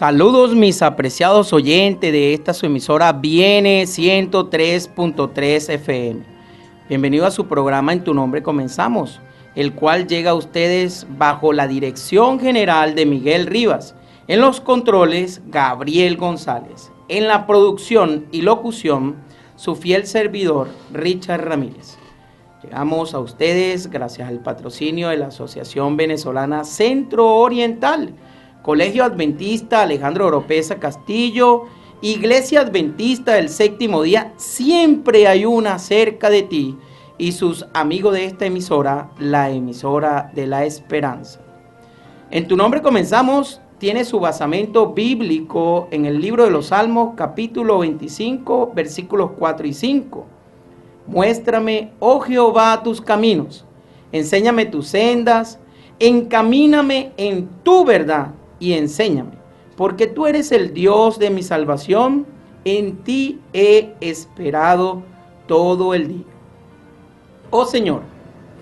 Saludos mis apreciados oyentes de esta su emisora Viene 103.3 FM. Bienvenido a su programa En Tu Nombre Comenzamos, el cual llega a ustedes bajo la dirección general de Miguel Rivas. En los controles, Gabriel González. En la producción y locución, su fiel servidor, Richard Ramírez. Llegamos a ustedes gracias al patrocinio de la Asociación Venezolana Centro Oriental, Colegio Adventista Alejandro Oropesa Castillo, Iglesia Adventista del Séptimo Día, siempre hay una cerca de ti, y sus amigos de esta emisora, la emisora de la esperanza. En Tu Nombre Comenzamos tiene su basamento bíblico en el libro de los Salmos, capítulo 25, versículos 4 y 5. Muéstrame, oh Jehová, tus caminos, enséñame tus sendas, encamíname en tu verdad y enséñame, porque tú eres el Dios de mi salvación, en ti he esperado todo el día. Oh Señor,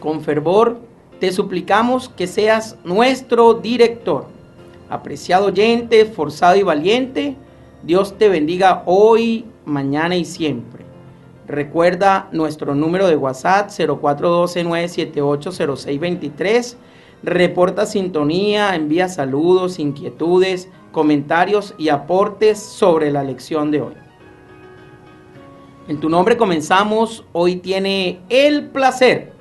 con fervor te suplicamos que seas nuestro director. Apreciado oyente, esforzado y valiente, Dios te bendiga hoy, mañana y siempre. Recuerda nuestro número de WhatsApp 0412-978-0623. Reporta sintonía, envía saludos, inquietudes, comentarios y aportes sobre la lección de hoy. En Tu Nombre Comenzamos. Hoy tiene el placer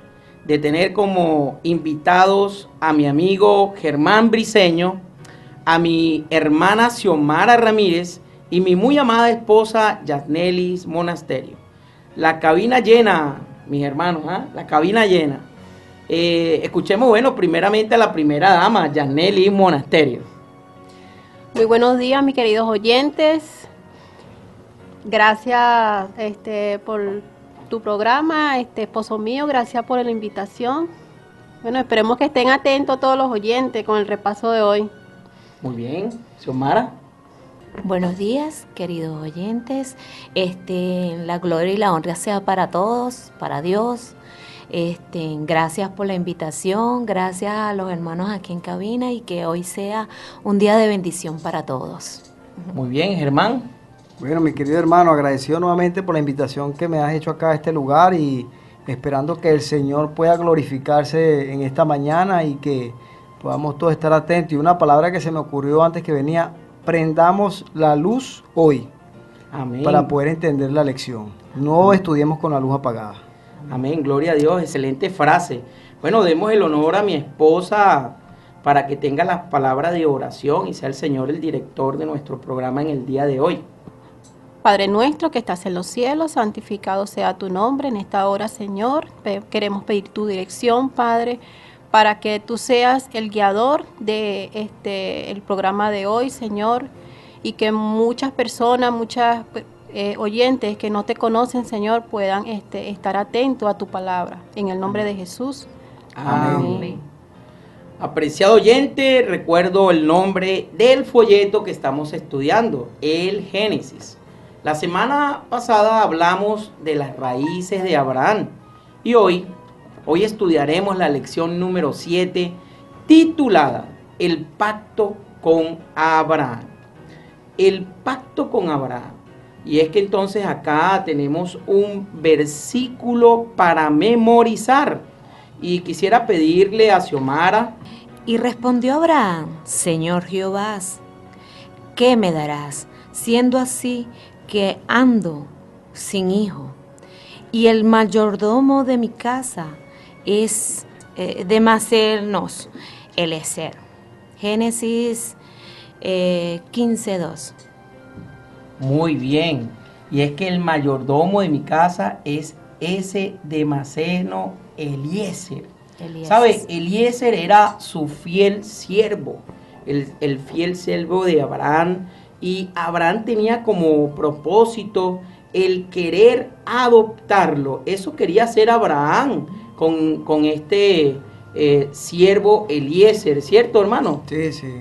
de tener como invitados a mi amigo Germán Briceño, a mi hermana Xiomara Ramírez y mi muy amada esposa Yasnelis Monasterio. La cabina llena, mis hermanos, la cabina llena. Escuchemos, primeramente a la primera dama, Yasnelis Monasterio. Muy buenos días, mis queridos oyentes. Gracias por tu programa, esposo mío, gracias por la invitación. Esperemos que estén atentos todos los oyentes con el repaso de hoy. Muy bien, Xiomara. Buenos días, queridos oyentes. La gloria y la honra sea para todos, para Dios. Gracias por la invitación, gracias a los hermanos aquí en cabina y que hoy sea un día de bendición para todos. Muy bien, Germán. Bueno, mi querido hermano, agradecido nuevamente por la invitación que me has hecho acá a este lugar y esperando que el Señor pueda glorificarse en esta mañana y que podamos todos estar atentos. Y una palabra que se me ocurrió antes que venía: prendamos la luz hoy. Amén. Para poder entender la lección. No Amén. Estudiemos con la luz apagada. Amén, gloria a Dios, excelente frase. Demos el honor a mi esposa para que tenga las palabras de oración y sea el Señor el director de nuestro programa en el día de hoy. Padre nuestro que estás en los cielos, santificado sea tu nombre en esta hora, Señor. Queremos pedir tu dirección, Padre, para que tú seas el guiador de el programa de hoy, Señor, y que muchas personas, oyentes que no te conocen, Señor, puedan estar atentos a tu palabra. En el nombre de Jesús. Amén. Amén. Apreciado oyente, recuerdo el nombre del folleto que estamos estudiando, el Génesis. La semana pasada hablamos de las raíces de Abraham y hoy estudiaremos la lección número 7 titulada El pacto con Abraham. El pacto con Abraham. Y es que entonces acá tenemos un versículo para memorizar. Y quisiera pedirle a Xiomara. Y respondió Abraham: Señor Jehová, ¿qué me darás, siendo así que ando sin hijo? Y el mayordomo de mi casa es de Macenos, Eliezer. Génesis 15:2. Muy bien, y es que el mayordomo de mi casa es ese Damaseno Eliezer. ¿Sabe? Eliezer era su fiel siervo, el fiel siervo de Abraham, y Abraham tenía como propósito el querer adoptarlo. Eso quería hacer Abraham con este siervo Eliezer, ¿cierto, hermano? Sí, sí.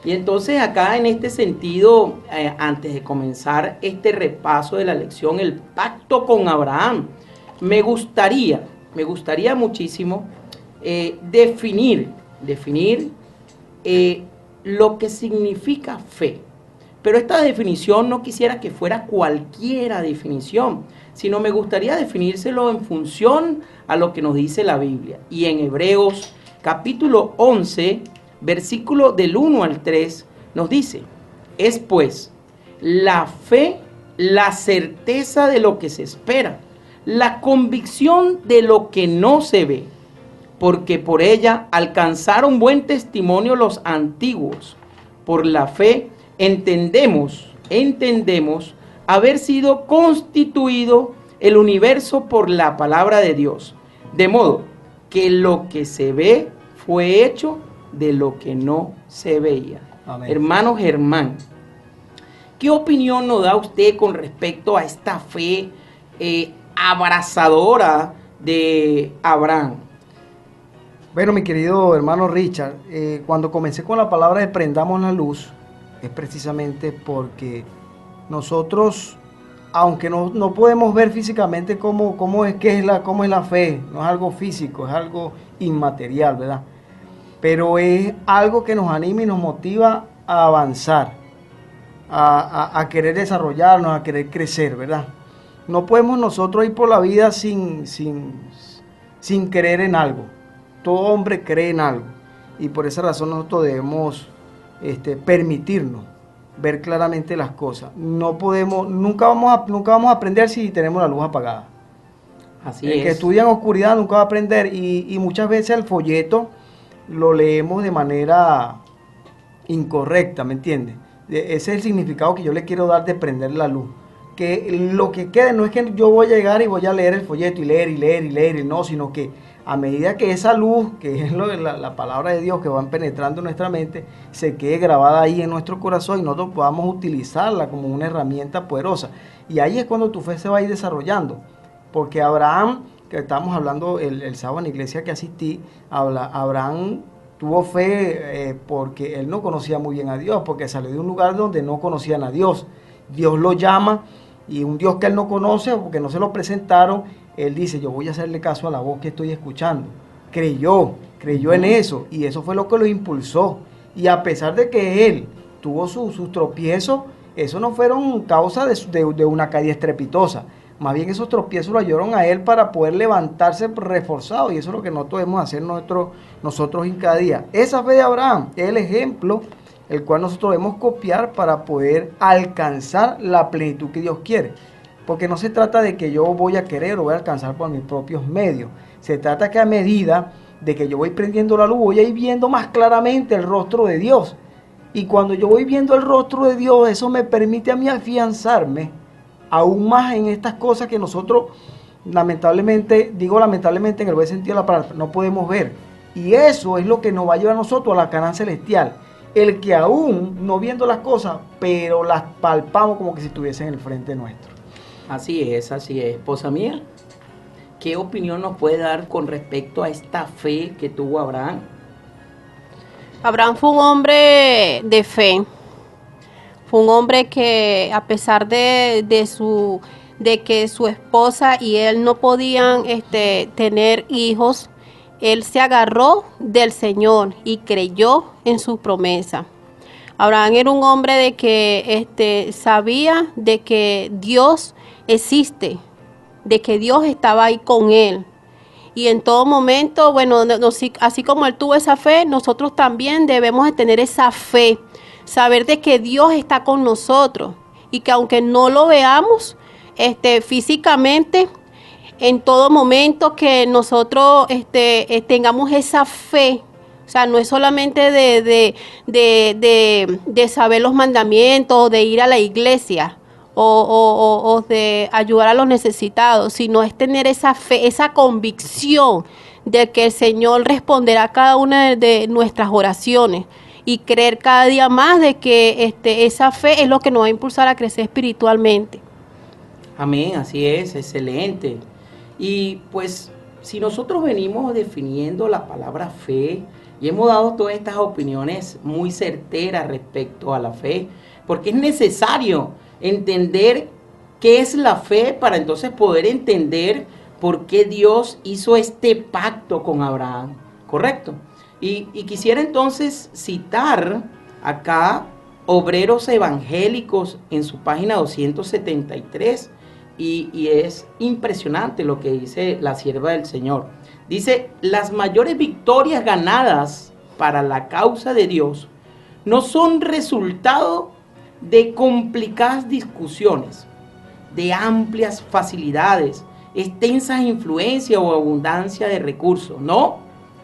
Y entonces acá en este sentido, antes de comenzar este repaso de la lección, el pacto con Abraham, me gustaría muchísimo definir lo que significa fe. Pero esta definición no quisiera que fuera cualquiera definición, sino me gustaría definírselo en función a lo que nos dice la Biblia. Y en Hebreos capítulo 11, versículo del 1 al 3, nos dice: es pues la fe, la certeza de lo que se espera, la convicción de lo que no se ve, porque por ella alcanzaron buen testimonio los antiguos. Por la fe entendemos haber sido constituido el universo por la palabra de Dios, de modo que lo que se ve fue hecho de lo que no se veía. Amén. Hermano Germán, ¿qué opinión nos da usted con respecto a esta fe abrazadora de Abraham? Bueno, mi querido hermano Richard, cuando comencé con la palabra de prendamos la luz, es precisamente porque nosotros, aunque no podemos ver físicamente cómo es la fe, no es algo físico, es algo inmaterial, ¿verdad? Pero es algo que nos anima y nos motiva a avanzar, a querer desarrollarnos, a querer crecer, ¿verdad? No podemos nosotros ir por la vida sin creer en algo. Todo hombre cree en algo y por esa razón nosotros debemos permitirnos ver claramente las cosas. Nunca vamos a aprender si tenemos la luz apagada. Así El que estudia en oscuridad nunca va a aprender y muchas veces el folleto lo leemos de manera incorrecta, ¿me entiendes? Ese es el significado que yo le quiero dar de prender la luz. Que lo que quede no es que yo voy a llegar y voy a leer el folleto y leer, no, sino que a medida que esa luz, que es la palabra de Dios que van penetrando en nuestra mente, se quede grabada ahí en nuestro corazón y nosotros podamos utilizarla como una herramienta poderosa. Y ahí es cuando tu fe se va a ir desarrollando. Porque Abraham, que estábamos hablando el sábado en la iglesia que asistí, Abraham tuvo fe porque él no conocía muy bien a Dios, porque salió de un lugar donde no conocían a Dios. Dios lo llama y un Dios que él no conoce, porque no se lo presentaron, él dice, yo voy a hacerle caso a la voz que estoy escuchando. Creyó en eso y eso fue lo que lo impulsó. Y a pesar de que él tuvo sus tropiezos, eso no fueron causa de una caída estrepitosa. Más bien esos tropiezos lo ayudaron a él para poder levantarse reforzado. Y eso es lo que nosotros debemos hacer nosotros en cada día. Esa fe de Abraham es el ejemplo el cual nosotros debemos copiar para poder alcanzar la plenitud que Dios quiere. Porque no se trata de que yo voy a querer o voy a alcanzar por mis propios medios. Se trata que a medida de que yo voy prendiendo la luz, voy a ir viendo más claramente el rostro de Dios. Y cuando yo voy viendo el rostro de Dios, eso me permite a mí afianzarme aún más en estas cosas que nosotros, lamentablemente, digo lamentablemente en el buen sentido de la palabra, no podemos ver. Y eso es lo que nos va a llevar a nosotros a la Canaán celestial. El que aún no viendo las cosas, pero las palpamos como que si estuviesen en el frente nuestro. Así es. Esposa mía, ¿qué opinión nos puede dar con respecto a esta fe que tuvo Abraham? Abraham fue un hombre de fe. Fue un hombre que a pesar de que su esposa y él no podían tener hijos, él se agarró del Señor y creyó en su promesa. Abraham era un hombre de que sabía de que Dios existe, de que Dios estaba ahí con él. Y en todo momento, bueno, así como él tuvo esa fe, nosotros también debemos de tener esa fe. Saber de que Dios está con nosotros y que aunque no lo veamos físicamente, en todo momento que nosotros tengamos esa fe. O sea, no es solamente de saber los mandamientos, de ir a la iglesia o de ayudar a los necesitados, sino es tener esa fe, esa convicción de que el Señor responderá a cada una de nuestras oraciones y creer cada día más de que esa fe es lo que nos va a impulsar a crecer espiritualmente. Amén, así es, excelente. Y pues si nosotros venimos definiendo la palabra fe y hemos dado todas estas opiniones muy certeras respecto a la fe, porque es necesario entender qué es la fe para entonces poder entender por qué Dios hizo este pacto con Abraham, ¿correcto? Y quisiera entonces citar acá Obreros Evangélicos en su página 273 y es impresionante lo que dice la sierva del Señor. Dice, las mayores victorias ganadas para la causa de Dios no son resultado de complicadas discusiones, de amplias facilidades, extensas influencias o abundancia de recursos. No,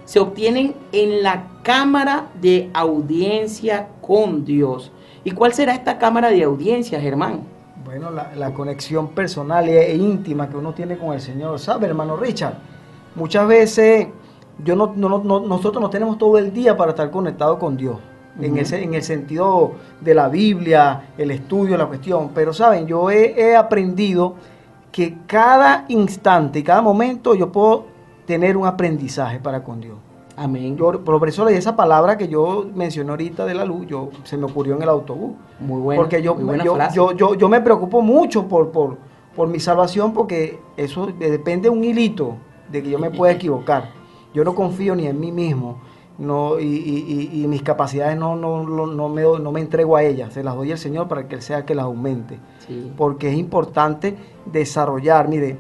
se obtienen en la cámara de audiencia con Dios. ¿Y cuál será esta cámara de audiencia, Germán? Bueno, la conexión personal e íntima que uno tiene con el Señor. ¿Sabe, hermano Richard? Muchas veces nosotros no tenemos todo el día para estar conectados con Dios. En el sentido de la Biblia, el estudio, la cuestión. Pero, ¿saben? Yo he aprendido que cada instante y cada momento yo puedo tener un aprendizaje para con Dios. Amén. Por eso leí esa palabra que yo mencioné ahorita de la luz, se me ocurrió en el autobús. Muy buena, porque muy buena frase. yo me preocupo mucho por mi salvación, porque eso depende de un hilito de que yo me pueda equivocar. Yo no confío ni en mí mismo, y mis capacidades no me entrego a ellas, se las doy al Señor para que Él sea que las aumente. Sí. Porque es importante desarrollar. Mire,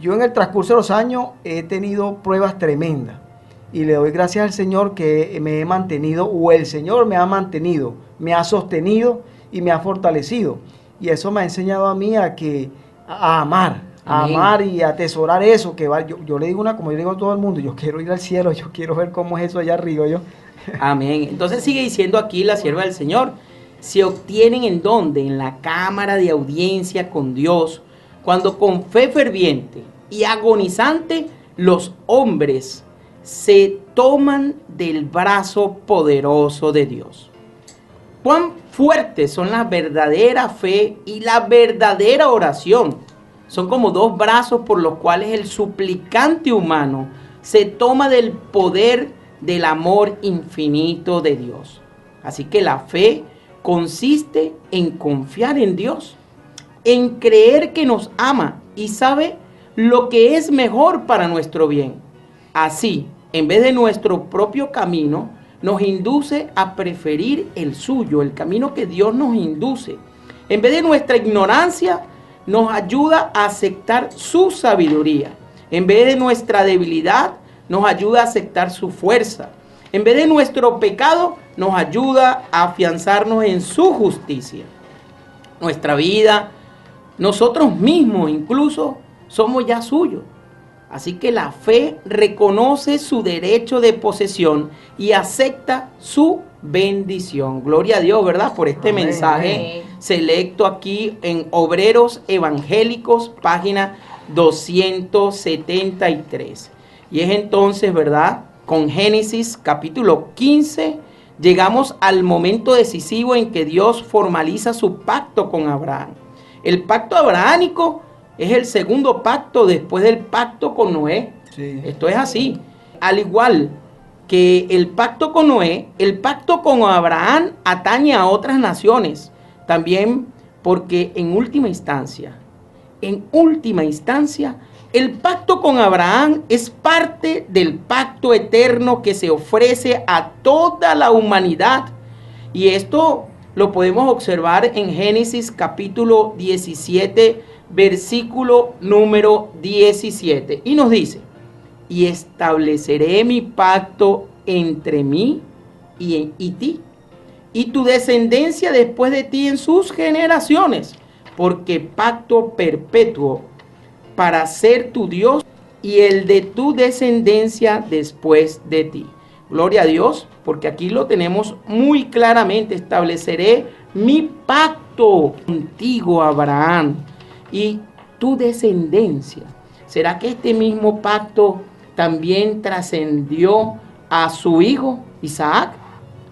yo en el transcurso de los años he tenido pruebas tremendas y le doy gracias al Señor que me he mantenido, o el Señor me ha mantenido, me ha sostenido y me ha fortalecido. Y eso me ha enseñado a mí a amar. Amén. A amar y atesorar eso que va. Yo le digo como yo le digo a todo el mundo, yo quiero ir al cielo, yo quiero ver cómo es eso allá arriba. Amén. Entonces sigue diciendo aquí la sierva del Señor, se obtienen ¿en dónde? En la cámara de audiencia con Dios, cuando con fe ferviente y agonizante los hombres se toman del brazo poderoso de Dios. Cuán fuertes son la verdadera fe y la verdadera oración. Son como dos brazos por los cuales el suplicante humano se toma del poder del amor infinito de Dios. Así que la fe consiste en confiar en Dios, en creer que nos ama y sabe lo que es mejor para nuestro bien. Así, en vez de nuestro propio camino, nos induce a preferir el suyo, el camino que Dios nos induce. En vez de nuestra ignorancia, nos ayuda a aceptar su sabiduría. En vez de nuestra debilidad, nos ayuda a aceptar su fuerza. En vez de nuestro pecado, nos ayuda a afianzarnos en su justicia. Nuestra vida, nosotros mismos incluso, somos ya suyos. Así que la fe reconoce su derecho de posesión y acepta su bendición. Gloria a Dios, ¿verdad? Por este Amén. mensaje selecto aquí en Obreros Evangélicos, página 273. Y es entonces, ¿verdad? Con Génesis capítulo 15, llegamos al momento decisivo en que Dios formaliza su pacto con Abraham. El pacto abrahámico es el segundo pacto después del pacto con Noé. Sí. Esto es así. Al igual que el pacto con Noé, el pacto con Abraham atañe a otras naciones. También porque en última instancia, el pacto con Abraham es parte del pacto eterno que se ofrece a toda la humanidad. Y esto lo podemos observar en Génesis capítulo 17, versículo número 17. Y nos dice, y estableceré mi pacto entre mí y ti, y tu descendencia después de ti en sus generaciones, porque pacto perpetuo para ser tu Dios y el de tu descendencia después de ti. Gloria a Dios, porque aquí lo tenemos muy claramente. Estableceré mi pacto contigo, Abraham, y tu descendencia. ¿Será que este mismo pacto también trascendió a su hijo Isaac?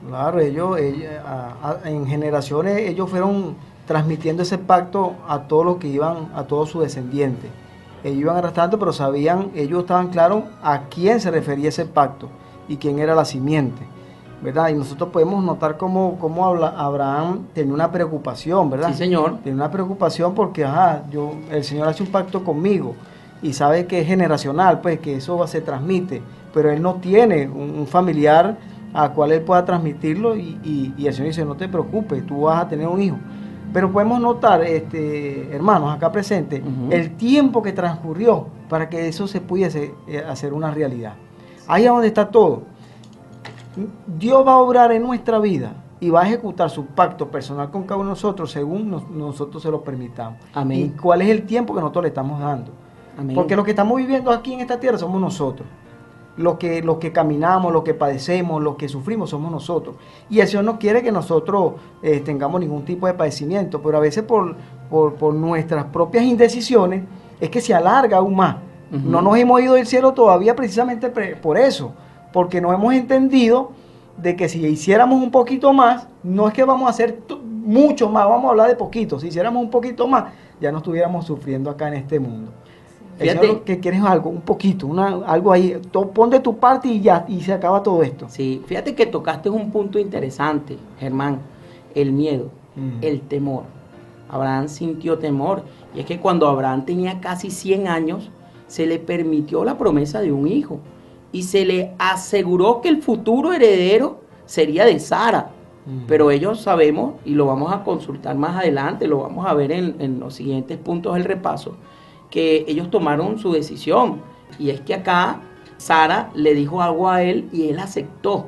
Claro, en generaciones ellos fueron transmitiendo ese pacto a todos los que iban, a todos sus descendientes. Ellos iban arrastrando, pero ellos estaban claros a quién se refería ese pacto y quién era la simiente, ¿verdad? Y nosotros podemos notar cómo Abraham tenía una preocupación, ¿verdad? Sí, Señor. Tenía una preocupación porque, el Señor hace un pacto conmigo y sabe que es generacional, pues que eso se transmite, pero él no tiene un familiar a cual él pueda transmitirlo y el Señor dice, no te preocupes, tú vas a tener un hijo. Pero podemos notar, hermanos, acá presentes, el tiempo que transcurrió para que eso se pudiese hacer una realidad. Ahí es donde está todo. Dios va a obrar en nuestra vida y va a ejecutar su pacto personal con cada uno de nosotros según nosotros se lo permitamos. Amén. Y cuál es el tiempo que nosotros le estamos dando. Amén. Porque lo que estamos viviendo aquí en esta tierra somos nosotros. Los que caminamos, los que padecemos, los que sufrimos somos nosotros. Y el Señor no quiere que nosotros tengamos ningún tipo de padecimiento, pero a veces por nuestras propias indecisiones es que se alarga aún más. No nos hemos ido del cielo todavía precisamente por eso, porque no hemos entendido de que si hiciéramos un poquito más, no es que vamos a hacer mucho más, vamos a hablar de poquito. Si hiciéramos un poquito más, ya no estuviéramos sufriendo acá en este mundo. Fíjate que quieres algo, un poquito, algo ahí, pon de tu parte y ya, y se acaba todo esto. Sí, fíjate que tocaste un punto interesante, Germán, el miedo, el temor. Abraham sintió temor, y es que cuando Abraham tenía casi 100 años, se le permitió la promesa de un hijo, y se le aseguró que el futuro heredero sería de Sara. Pero ellos sabemos, y lo vamos a consultar más adelante, lo vamos a ver en los siguientes puntos del repaso, que ellos tomaron su decisión, y es que acá Sara le dijo algo a él y él aceptó,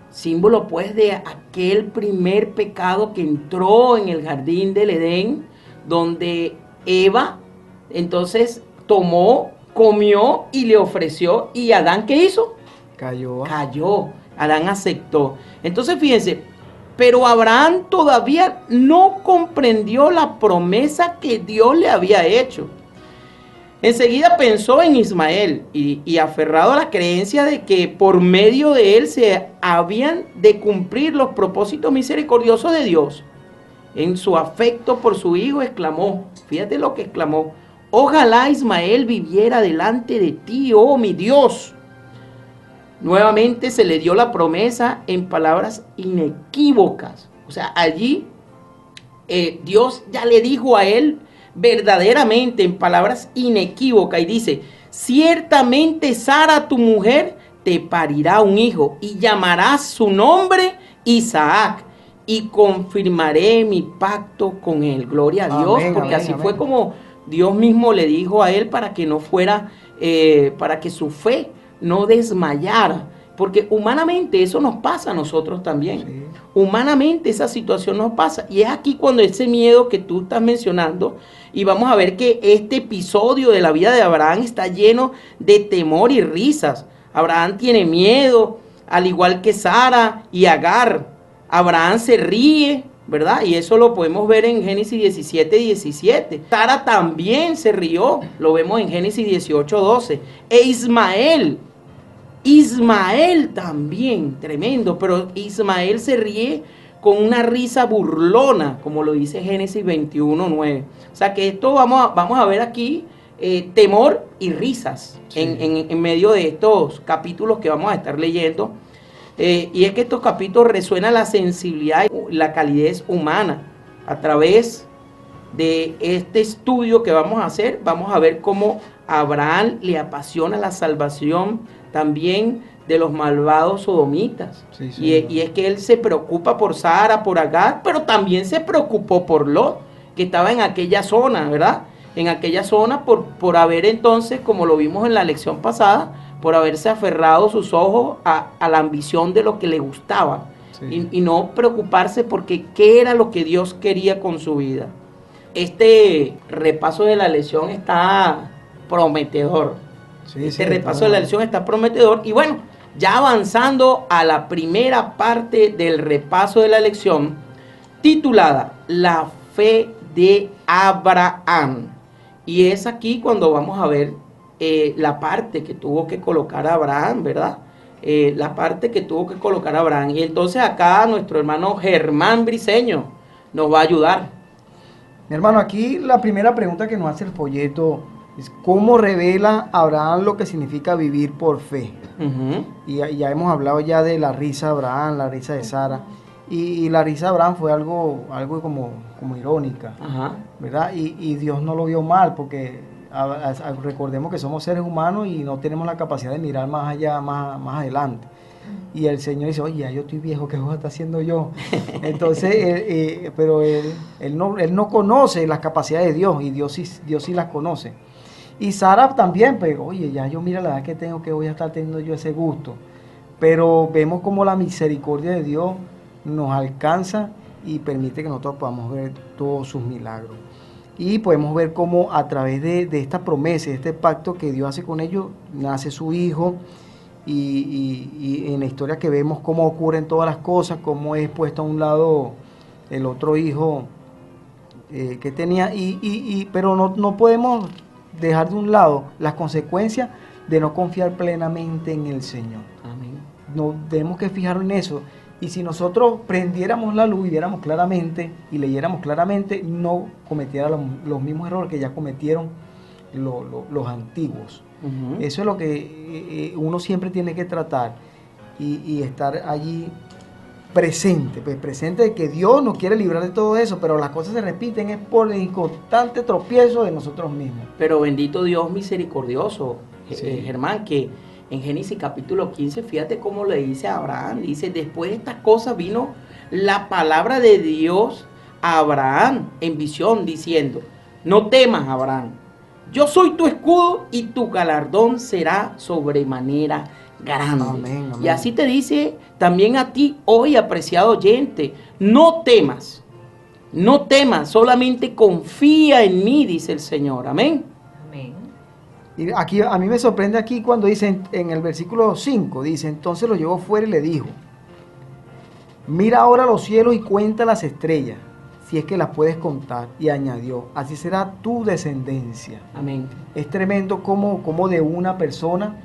símbolo pues de aquel primer pecado que entró en el jardín del Edén, donde Eva entonces tomó, comió y le ofreció, y Adán ¿qué hizo? Cayó, Adán aceptó. Entonces fíjense, pero Abraham todavía no comprendió la promesa que Dios le había hecho. Enseguida pensó en Ismael y aferrado a la creencia de que por medio de él se habían de cumplir los propósitos misericordiosos de Dios. En su afecto por su hijo exclamó, fíjate lo que exclamó, ojalá Ismael viviera delante de ti, oh mi Dios. Nuevamente se le dio la promesa en palabras inequívocas. O sea, allí Dios ya le dijo a él verdaderamente en palabras inequívocas y dice, ciertamente Sara tu mujer te parirá un hijo y llamarás su nombre Isaac y confirmaré mi pacto con él. Gloria a Dios, amén, porque amén, así amén. fue como Dios mismo le dijo a él para que no fuera, para que su fe no desmayara. Porque humanamente eso nos pasa a nosotros también. Sí. Humanamente esa situación nos pasa. Y es aquí cuando ese miedo que tú estás mencionando, y vamos a ver que este episodio de la vida de Abraham está lleno de temor y risas. Abraham tiene miedo, al igual que Sara y Agar. Abraham se ríe, ¿verdad? Y eso lo podemos ver en Génesis 17:17. Sara también se rió, lo vemos en Génesis 18:12. E Ismael también, tremendo, pero Ismael se ríe con una risa burlona, como lo dice Génesis 21:9. O sea que esto vamos a ver aquí temor y risas, sí, en medio de estos capítulos que vamos a estar leyendo. Y es que estos capítulos resuenan la sensibilidad y la calidez humana. A través de este estudio que vamos a hacer, vamos a ver cómo a Abraham le apasiona la salvación también de los malvados sodomitas. Sí, sí, y es que él se preocupa por Sara, por Agar, pero también se preocupó por Lot, que estaba en aquella zona, ¿verdad? En aquella zona por haber entonces, como lo vimos en la lección pasada, por haberse aferrado sus ojos a la ambición de lo que le gustaba. Sí. Y no preocuparse porque qué era lo que Dios quería con su vida. Este repaso de la lección está prometedor. Sí, este repaso de la lección está prometedor. Y bueno, ya avanzando a la primera parte del repaso de la lección, titulada La fe de Abraham. Y es aquí cuando vamos a ver la parte que tuvo que colocar Abraham, ¿verdad? La parte que tuvo que colocar Abraham. Y entonces acá nuestro hermano Germán Briceño nos va a ayudar. Mi hermano, aquí la primera pregunta que nos hace el folleto es ¿cómo revela Abraham lo que significa vivir por fe? Y ya hemos hablado ya de la risa de Abraham, la risa de Sara. Y la risa de Abraham fue algo como irónica, ¿verdad? Y Dios no lo vio mal porque recordemos que somos seres humanos y no tenemos la capacidad de mirar más allá, más adelante. Y el Señor dice, oye, ya yo estoy viejo, ¿qué cosa está haciendo yo? Entonces, pero él no conoce las capacidades de Dios, y Dios sí las conoce. Y Sara también, pero oye, ya yo mira la edad que tengo, que voy a estar teniendo yo ese gusto. Pero vemos como la misericordia de Dios nos alcanza y permite que nosotros podamos ver todos sus milagros. Y podemos ver cómo a través de esta promesa, de este pacto que Dios hace con ellos, nace su hijo. Y en la historia que vemos cómo ocurren todas las cosas, cómo es puesto a un lado el otro hijo que tenía, pero no podemos dejar de un lado las consecuencias de no confiar plenamente en el Señor. Amén. No tenemos que fijarnos en eso. Y si nosotros prendiéramos la luz y viéramos claramente y leyéramos claramente, no cometiera los mismos errores que ya cometieron los antiguos. Ujú. Eso es lo que uno siempre tiene que tratar y estar allí presente, pues presente de que Dios nos quiere librar de todo eso, pero las cosas se repiten es por el constante tropiezo de nosotros mismos. Pero bendito Dios misericordioso, Sí. Germán, que en Génesis capítulo 15, fíjate cómo le dice a Abraham, dice, después de estas cosas vino la palabra de Dios a Abraham en visión, diciendo, no temas, Abraham, yo soy tu escudo y tu galardón será sobremanera grande. Amén, amén. Y así te dice también a ti hoy, apreciado oyente, no temas, solamente confía en mí, dice el Señor, amén. Amén. Y aquí a mí me sorprende aquí cuando dice en el versículo 5, dice, entonces lo llevó fuera y le dijo, mira ahora los cielos y cuenta las estrellas, si es que las puedes contar. Y añadió, así será tu descendencia. Amén. Es tremendo como de una persona,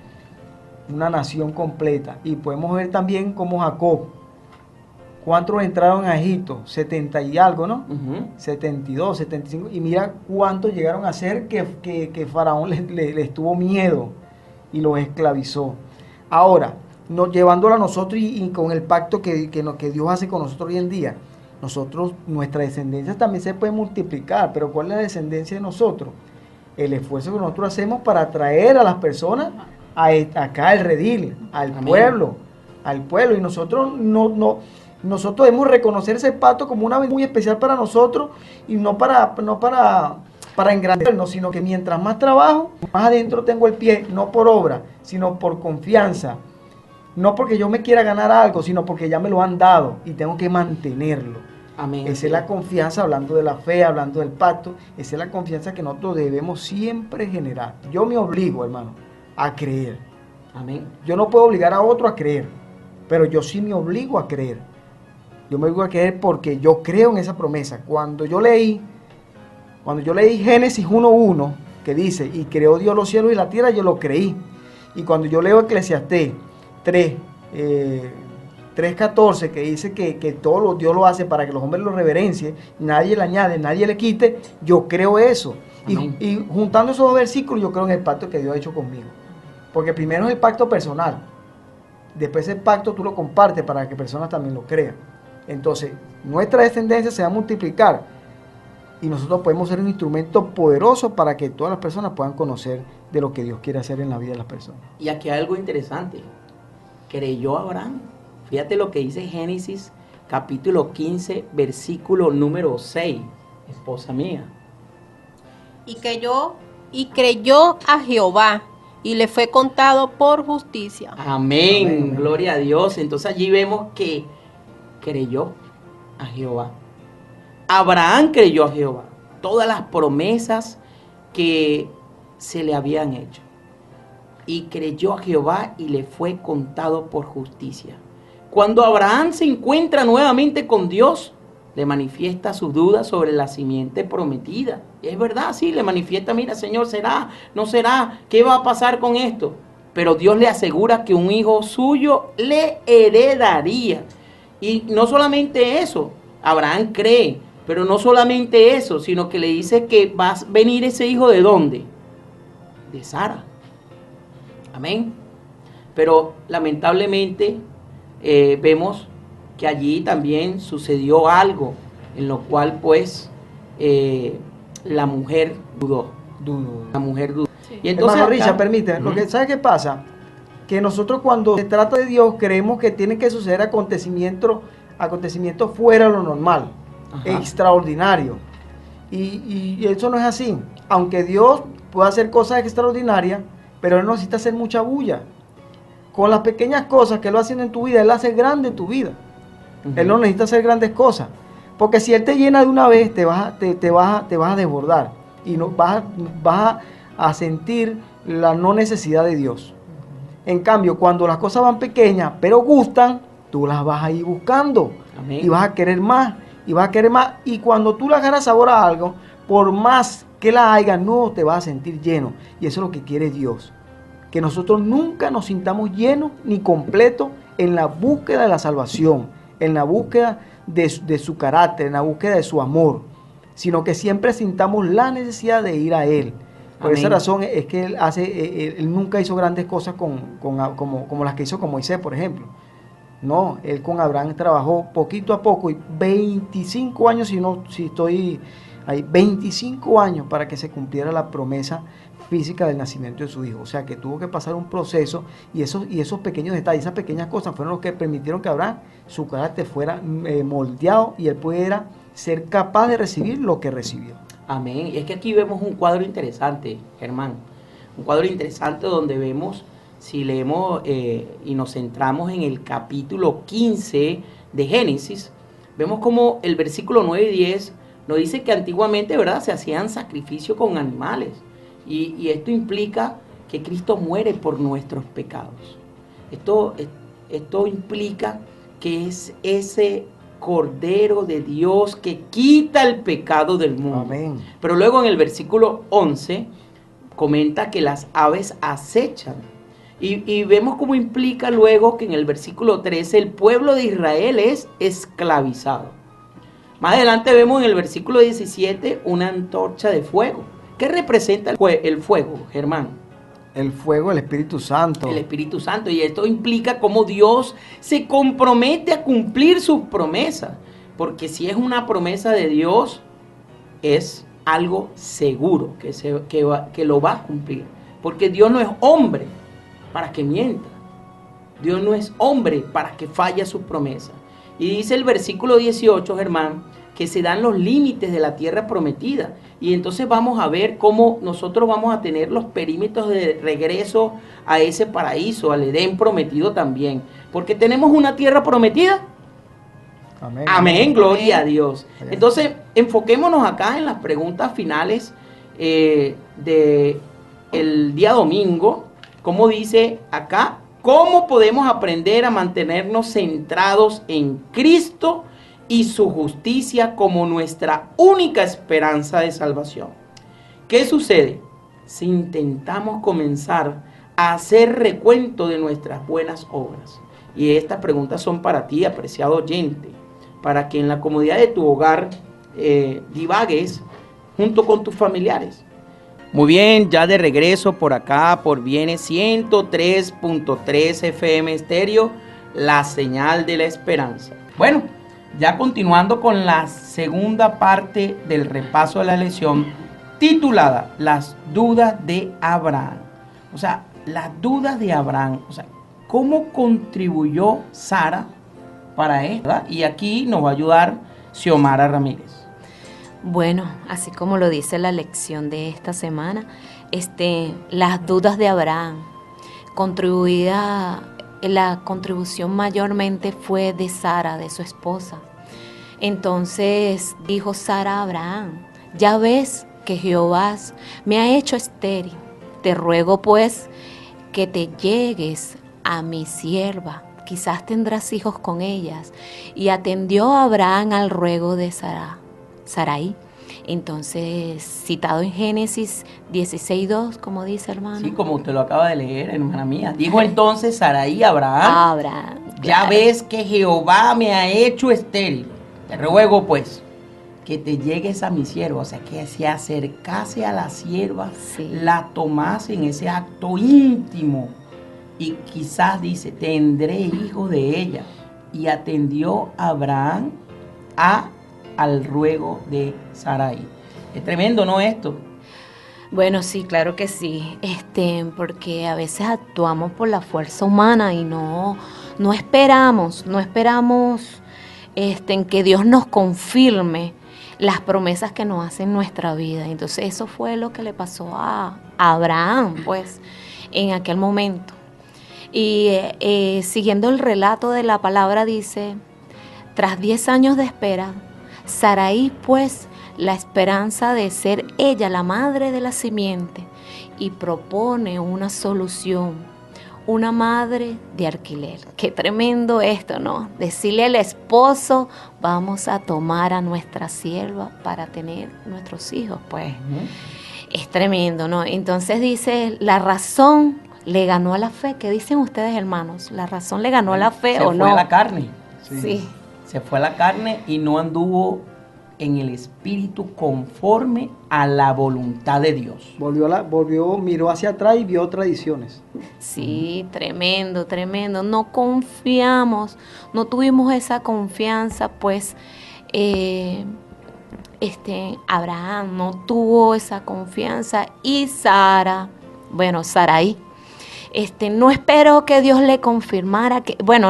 una nación completa. Y podemos ver también como Jacob, ¿cuántos entraron a Egipto? 70 y algo, ¿no? 72, 75, y mira cuántos llegaron a ser que Faraón les tuvo miedo y los esclavizó. Ahora, llevándolo a nosotros y con el pacto que Dios hace con nosotros hoy en día, nuestra descendencia también se puede multiplicar, pero ¿cuál es la descendencia de nosotros? El esfuerzo que nosotros hacemos para atraer a las personas acá al redil, al Amén. pueblo, y nosotros nosotros debemos reconocer ese pacto como una vez muy especial para nosotros y no para engrandecernos, sino que mientras más trabajo, más adentro tengo el pie, no por obra, sino por confianza. No porque yo me quiera ganar algo, sino porque ya me lo han dado y tengo que mantenerlo. Amén. Esa es la confianza, hablando de la fe, hablando del pacto, esa es la confianza que nosotros debemos siempre generar. Yo me obligo, hermano, a creer. Amén. Yo no puedo obligar a otro a creer, pero yo sí me obligo a creer. Yo me obligo a creer porque yo creo en esa promesa. Cuando yo leí Génesis 1:1, que dice, y creó Dios los cielos y la tierra, yo lo creí. Y cuando yo leo Eclesiastés 3:14, que dice que todo Dios lo hace para que los hombres lo reverencien, nadie le añade, nadie le quite, yo creo eso. Y juntando esos dos versículos, yo creo en el pacto que Dios ha hecho conmigo. Porque primero es el pacto personal, después el pacto tú lo compartes para que personas también lo crean. Entonces, nuestra descendencia se va a multiplicar y nosotros podemos ser un instrumento poderoso para que todas las personas puedan conocer de lo que Dios quiere hacer en la vida de las personas. Y aquí hay algo interesante. Creyó Abraham. Fíjate lo que dice Génesis capítulo 15, versículo número 6. Esposa mía. Y creyó a Jehová, y le fue contado por justicia. Amén. Amén. Gloria a Dios. Entonces allí vemos que creyó a Jehová. Abraham creyó a Jehová. Todas las promesas que se le habían hecho. Y creyó a Jehová y le fue contado por justicia. Cuando Abraham se encuentra nuevamente con Dios, le manifiesta sus dudas sobre la simiente prometida. Y es verdad, sí, le manifiesta, mira, Señor, ¿será? ¿No será? ¿Qué va a pasar con esto? Pero Dios le asegura que un hijo suyo le heredaría. Y no solamente eso, Abraham cree, pero no solamente eso, sino que le dice que va a venir ese hijo ¿de dónde? De Sara. Amén. Pero lamentablemente vemos que allí también sucedió algo en lo cual pues la mujer dudó. La mujer dudó. Sí. Y entonces Hermano acá- Richard, permíteme, Ujú. ¿sabes qué pasa? que nosotros cuando se trata de Dios creemos que tienen que suceder acontecimientos fuera de lo normal, extraordinario. Y eso no es así. Aunque Dios puede hacer cosas extraordinarias, pero Él no necesita hacer mucha bulla. Con las pequeñas cosas que Él va haciendo en tu vida, Él hace grande tu vida. Él no necesita hacer grandes cosas. Porque si Él te llena de una vez, te vas a desbordar. Y no, vas a sentir la no necesidad de Dios. En cambio, cuando las cosas van pequeñas, pero gustan, tú las vas a ir buscando. Amén. Y vas a querer más, y vas a querer más. Y cuando tú le agarras sabor a algo, por más que la haya, no te vas a sentir lleno. Y eso es lo que quiere Dios. Que nosotros nunca nos sintamos llenos ni completos en la búsqueda de la salvación, en la búsqueda de su carácter, en la búsqueda de su amor, sino que siempre sintamos la necesidad de ir a Él. Por Amén. Esa razón es que Él nunca hizo grandes cosas como las que hizo con Moisés, por ejemplo. No, Él con Abraham trabajó poquito a poco y 25 años, si estoy ahí, 25 años para que se cumpliera la promesa física del nacimiento de su hijo. O sea que tuvo que pasar un proceso y esos pequeños detalles, esas pequeñas cosas fueron los que permitieron que Abraham, su carácter fuera moldeado y él pudiera ser capaz de recibir lo que recibió. Amén. Y es que aquí vemos un cuadro interesante, Germán. Un cuadro interesante donde vemos, si leemos y nos centramos en el capítulo 15 de Génesis, vemos como el versículo 9 y 10 nos dice que antiguamente, ¿verdad?, se hacían sacrificios con animales. Y esto implica que Cristo muere por nuestros pecados. Esto implica que es ese Cordero de Dios que quita el pecado del mundo. Amén. Pero luego en el versículo 11 comenta que las aves acechan. Y vemos cómo implica luego que en el versículo 13 el pueblo de Israel es esclavizado. Más adelante vemos en el versículo 17 una antorcha de fuego. ¿Qué representa el fuego, Germán? El fuego, el Espíritu Santo. El Espíritu Santo. Y esto implica cómo Dios se compromete a cumplir sus promesas. Porque si es una promesa de Dios, es algo seguro que lo va a cumplir. Porque Dios no es hombre para que mienta. Dios no es hombre para que falle sus promesas. Y dice el versículo 18, Germán, que se dan los límites de la tierra prometida. Y entonces vamos a ver cómo nosotros vamos a tener los perímetros de regreso a ese paraíso, al Edén prometido también. Porque tenemos una tierra prometida. Amén. Amén, gloria a Dios. Entonces, enfoquémonos acá en las preguntas finales del día domingo. Como dice acá, ¿cómo podemos aprender a mantenernos centrados en Cristo y su justicia como nuestra única esperanza de salvación? ¿Qué sucede si intentamos comenzar a hacer recuento de nuestras buenas obras? Y estas preguntas son para ti, apreciado oyente, para que en la comodidad de tu hogar divagues junto con tus familiares. Muy bien, ya de regreso por acá, por Viene 103.3 FM Estéreo, la señal de la esperanza. Bueno, ya continuando con la segunda parte del repaso de la lección, titulada Las dudas de Abraham. O sea, las dudas de Abraham. O sea, ¿cómo contribuyó Sara para esto? ¿Verdad? Y aquí nos va a ayudar Xiomara Ramírez. Bueno, así como lo dice la lección de esta semana, las dudas de Abraham, la contribución mayormente fue de Sara, de su esposa. Entonces dijo Sara a Abraham: ya ves que Jehová me ha hecho estéril, te ruego pues que te llegues a mi sierva, quizás tendrás hijos con ellas. Y atendió Abraham al ruego de Sarai. Entonces, citado en Génesis 16:2, como dice, hermano. Sí, como usted lo acaba de leer, hermana mía. Dijo entonces Sarai a Abraham: ya claro. ves que Jehová me ha hecho estéril. Te ruego pues que te llegues a mi sierva. O sea, que se acercase a la sierva, sí, la tomase en ese acto íntimo. Y quizás dice, tendré hijo de ella. Y atendió Abraham al ruego de Sarai. Es tremendo, ¿no, esto? Bueno, sí, claro que sí, porque a veces actuamos por la fuerza humana y no esperamos, en que Dios nos confirme las promesas que nos hace en nuestra vida. Entonces eso fue lo que le pasó a Abraham, pues, en aquel momento. Y siguiendo el relato de la palabra dice, tras 10 años de espera, Sarai, pues, la esperanza de ser ella la madre de la simiente, y propone una solución, una madre de alquiler. Qué tremendo esto, ¿no? Decirle al esposo, vamos a tomar a nuestra sierva para tener nuestros hijos, pues. Es tremendo, ¿no? Entonces dice, la razón le ganó a la fe. ¿Qué dicen ustedes, hermanos? ¿La razón le ganó a la fe o no? Se fue a la carne. Sí. Se fue a la carne y no anduvo en el espíritu conforme a la voluntad de Dios. Miró hacia atrás y vio tradiciones. Sí, tremendo. No confiamos, no tuvimos esa confianza, pues Abraham no tuvo esa confianza y Sarai, no esperó que Dios le confirmara,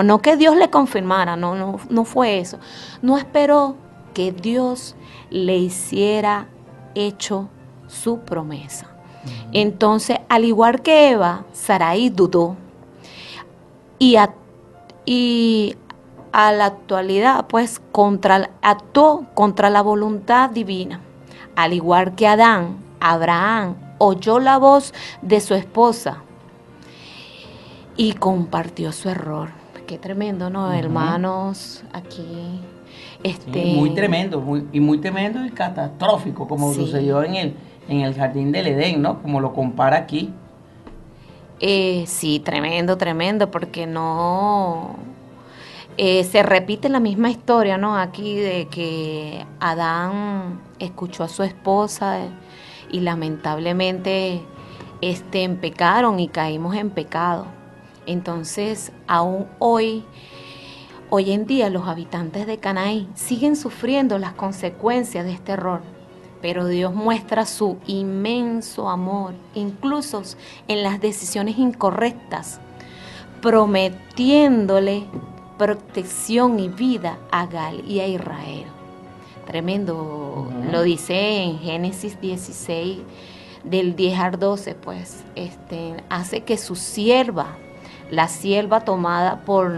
no que Dios le confirmara, no fue eso, no esperó que Dios le hiciera hecho su promesa. Entonces, al igual que Eva, Sarai dudó y a la actualidad, pues, actuó contra la voluntad divina. Al igual que Adán, Abraham oyó la voz de su esposa y compartió su error. Qué tremendo, ¿no, hermanos? Aquí Sí, muy tremendo, muy tremendo y catastrófico, como sucedió en el jardín del Edén, ¿no? Como lo compara aquí. Sí, tremendo, porque no se repite la misma historia, ¿no? Aquí de que Adán escuchó a su esposa y lamentablemente pecaron y caímos en pecado. Entonces, aún hoy en día los habitantes de Canaán siguen sufriendo las consecuencias de este error, pero Dios muestra su inmenso amor, incluso en las decisiones incorrectas, prometiéndole protección y vida a Gal y a Israel. Tremendo, lo dice en Génesis 16, del 10 al 12, pues, hace que su sierva, la sierva tomada por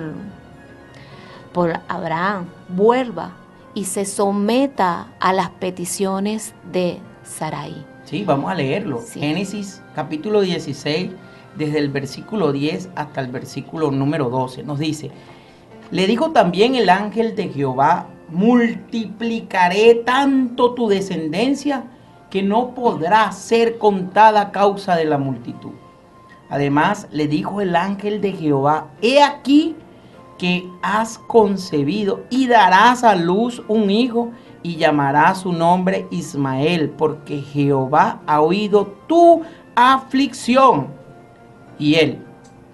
Abraham, vuelva y se someta a las peticiones de Sarai. Sí, vamos a leerlo. Sí. Génesis capítulo 16, desde el versículo 10 hasta el versículo número 12, nos dice, le dijo también el ángel de Jehová, multiplicaré tanto tu descendencia que no podrá ser contada a causa de la multitud. Además, le dijo el ángel de Jehová, he aquí que has concebido y darás a luz un hijo y llamarás su nombre Ismael, porque Jehová ha oído tu aflicción y él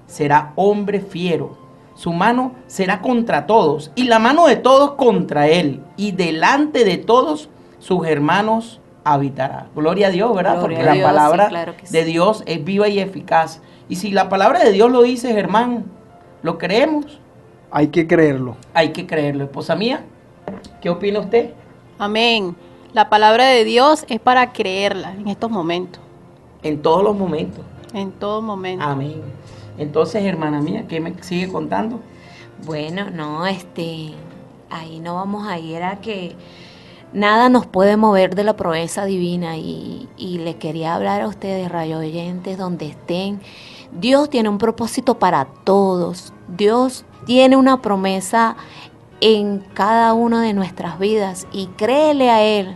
será hombre fiero. Su mano será contra todos y la mano de todos contra él, y delante de todos sus hermanos habitará. Gloria a Dios, ¿verdad? Gloria porque a Dios, la palabra sí, claro que sí. de Dios es viva y eficaz. Y si la palabra de Dios lo dice, Germán, ¿lo creemos? Hay que creerlo. Hay que creerlo. Esposa mía, ¿qué opina usted? Amén. La palabra de Dios es para creerla en estos momentos. En todos los momentos. En todo momento. Amén. Entonces, hermana mía, ¿qué me sigue contando? Bueno, no, ahí no vamos a ir a que nada nos puede mover de la proeza divina y le quería hablar a ustedes, radio oyentes, donde estén. Dios tiene un propósito para todos. Dios tiene una promesa en cada una de nuestras vidas y créele a Él.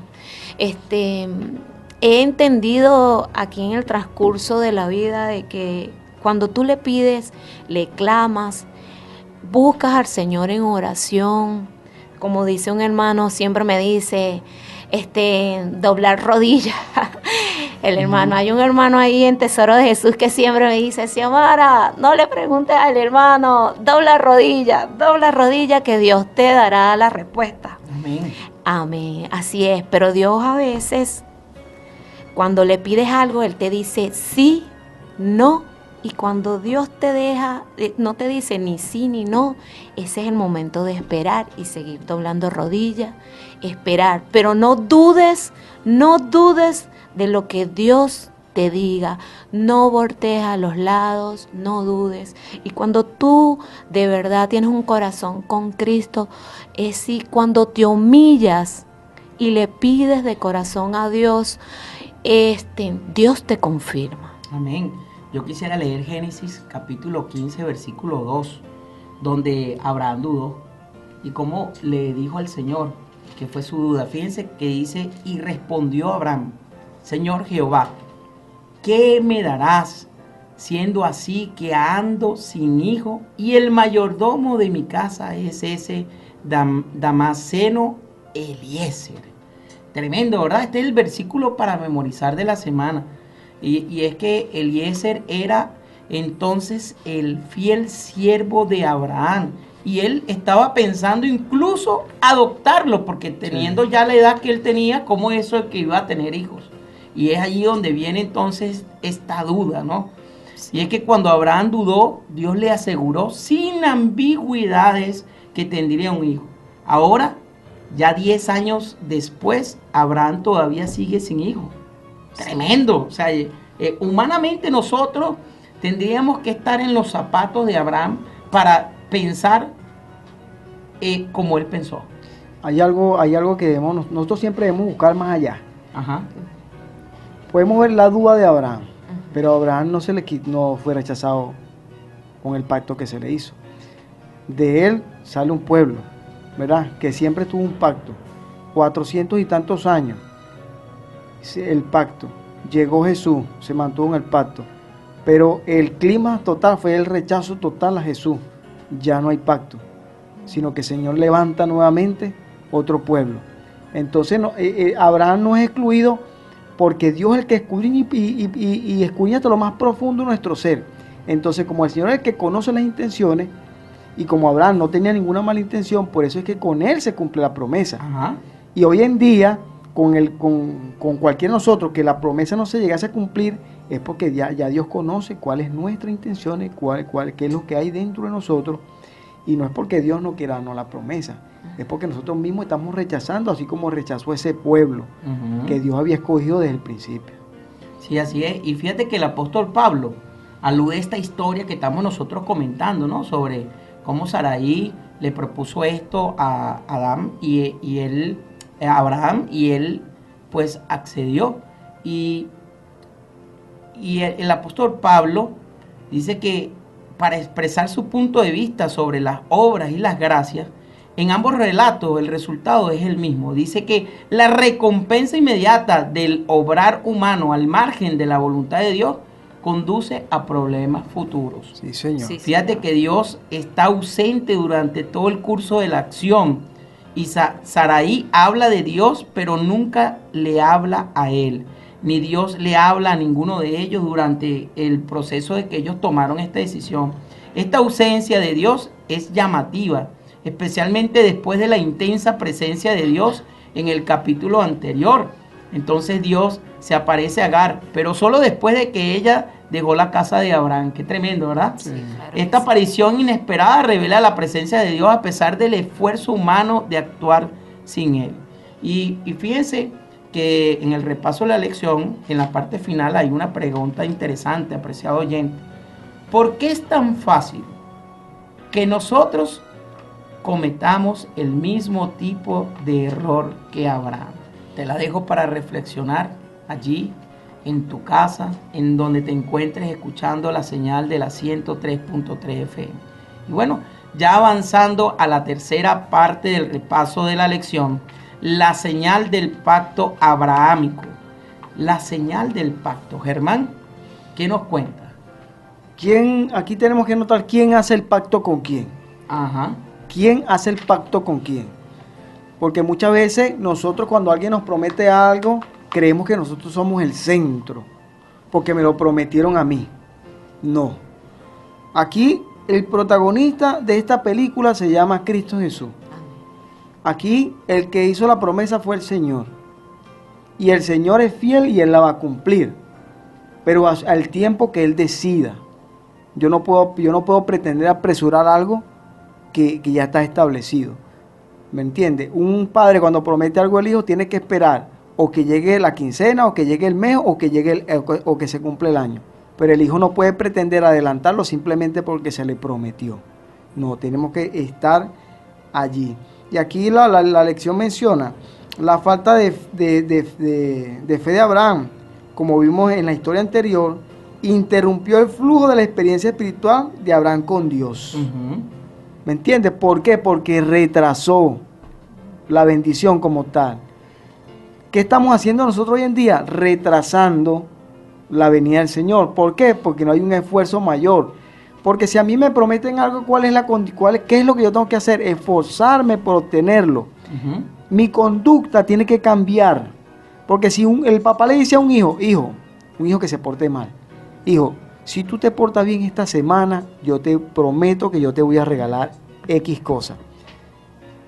He entendido aquí en el transcurso de la vida de que cuando tú le pides, le clamas, buscas al Señor en oración, como dice un hermano, siempre me dice, doblar rodillas. El hermano, hay un hermano ahí en Tesoro de Jesús que siempre me dice, Xiomara, no le preguntes al hermano, dobla rodilla, que Dios te dará la respuesta. Amén. Amén, así es, pero Dios a veces Cuando le pides algo, Él te dice sí, no. Y cuando Dios te deja, no te dice ni sí ni no, ese es el momento de esperar y seguir doblando rodillas, esperar. Pero no dudes de lo que Dios te diga. No voltees a los lados, no dudes. Y cuando tú de verdad tienes un corazón con Cristo, es si cuando te humillas y le pides de corazón a Dios, Dios te confirma. Amén. Yo quisiera leer Génesis capítulo 15, versículo 2, donde Abraham dudó y cómo le dijo al Señor que fue su duda. Fíjense que dice, y respondió Abraham, Señor Jehová, ¿qué me darás siendo así que ando sin hijo y el mayordomo de mi casa es ese Damaseno Eliezer? Tremendo, ¿verdad? Este es el versículo para memorizar de la semana. Y es que Eliezer era entonces el fiel siervo de Abraham. Y él estaba pensando incluso adoptarlo, porque teniendo ya la edad que él tenía, ¿cómo eso es que iba a tener hijos? Y es allí donde viene entonces esta duda, ¿no? Y es que cuando Abraham dudó, Dios le aseguró sin ambigüedades que tendría un hijo. Ahora, ya 10 años después, Abraham todavía sigue sin hijo. Tremendo. O sea, humanamente nosotros tendríamos que estar en los zapatos de Abraham para pensar como él pensó. Hay algo que nosotros siempre debemos buscar más allá. Ajá. Podemos ver la duda de Abraham, pero Abraham no fue rechazado con el pacto que se le hizo. De él sale un pueblo, ¿verdad? Que siempre tuvo un pacto, 400 y tantos años. El pacto, llegó Jesús, se mantuvo en el pacto, pero el clima total fue el rechazo total a Jesús. Ya no hay pacto, sino que el Señor levanta nuevamente otro pueblo. Entonces Abraham no es excluido, porque Dios es el que escudriña y escudriña hasta lo más profundo de nuestro ser. Entonces, como el Señor es el que conoce las intenciones, y como Abraham no tenía ninguna mala intención, por eso es que con él se cumple la promesa. Ajá. Y hoy en día, con cualquiera de nosotros, que la promesa no se llegase a cumplir, es porque ya Dios conoce cuál es nuestra intención, qué es lo que hay dentro de nosotros, y no es porque Dios no quiera darnos la promesa, es porque nosotros mismos estamos rechazando, así como rechazó ese pueblo que Dios había escogido desde el principio. Sí, así es. Y fíjate que el apóstol Pablo alude a esta historia que estamos nosotros comentando, ¿no? Sobre cómo Saraí le propuso esto a Abraham y él pues accedió. Y el apóstol Pablo dice que para expresar su punto de vista sobre las obras y las gracias, en ambos relatos el resultado es el mismo. Dice que la recompensa inmediata del obrar humano al margen de la voluntad de Dios conduce a problemas futuros. Sí, Señor. Sí, Fíjate que Dios está ausente durante todo el curso de la acción. Y Saraí habla de Dios, pero nunca le habla a él. Ni Dios le habla a ninguno de ellos durante el proceso de que ellos tomaron esta decisión. Esta ausencia de Dios es llamativa, especialmente después de la intensa presencia de Dios en el capítulo anterior. Entonces Dios se aparece a Agar, pero solo después de que ella dejó la casa de Abraham. Qué tremendo, ¿verdad? Sí, claro. Esta aparición inesperada revela la presencia de Dios a pesar del esfuerzo humano de actuar sin él. Y fíjense que en el repaso de la lección, en la parte final, hay una pregunta interesante, apreciado oyente. ¿Por qué es tan fácil que nosotros cometamos el mismo tipo de error que Abraham? Te la dejo para reflexionar allí, en tu casa, en donde te encuentres escuchando la señal de la 103.3 FM. Y bueno, ya avanzando a la tercera parte del repaso de la lección, la señal del pacto abrahámico. La señal del pacto. Germán, ¿qué nos cuenta? Aquí tenemos que notar quién hace el pacto con quién. Ajá. ¿Quién hace el pacto con quién? Porque muchas veces nosotros, cuando alguien nos promete algo, creemos que nosotros somos el centro, porque me lo prometieron a mí. No. Aquí el protagonista de esta película se llama Cristo Jesús. Aquí el que hizo la promesa fue el Señor. Y el Señor es fiel y Él la va a cumplir, pero al tiempo que Él decida. Yo no puedo pretender apresurar algo que ya está establecido. ¿Me entiende? Un padre cuando promete algo al hijo tiene que esperar o que llegue la quincena, o que llegue el mes, o que se cumple el año. Pero el hijo no puede pretender adelantarlo simplemente porque se le prometió. No, tenemos que estar allí. Y aquí la lección menciona la falta de fe de Abraham, como vimos en la historia anterior, interrumpió el flujo de la experiencia espiritual de Abraham con Dios. ¿Me entiendes? ¿Por qué? Porque retrasó la bendición como tal. ¿Qué estamos haciendo nosotros hoy en día? Retrasando la venida del Señor. ¿Por qué? Porque no hay un esfuerzo mayor. Porque si a mí me prometen algo, ¿qué es lo que yo tengo que hacer? Esforzarme por obtenerlo. Mi conducta tiene que cambiar. Porque si el papá le dice a un hijo que se porte mal, hijo, si tú te portas bien esta semana, yo te prometo que yo te voy a regalar X cosa.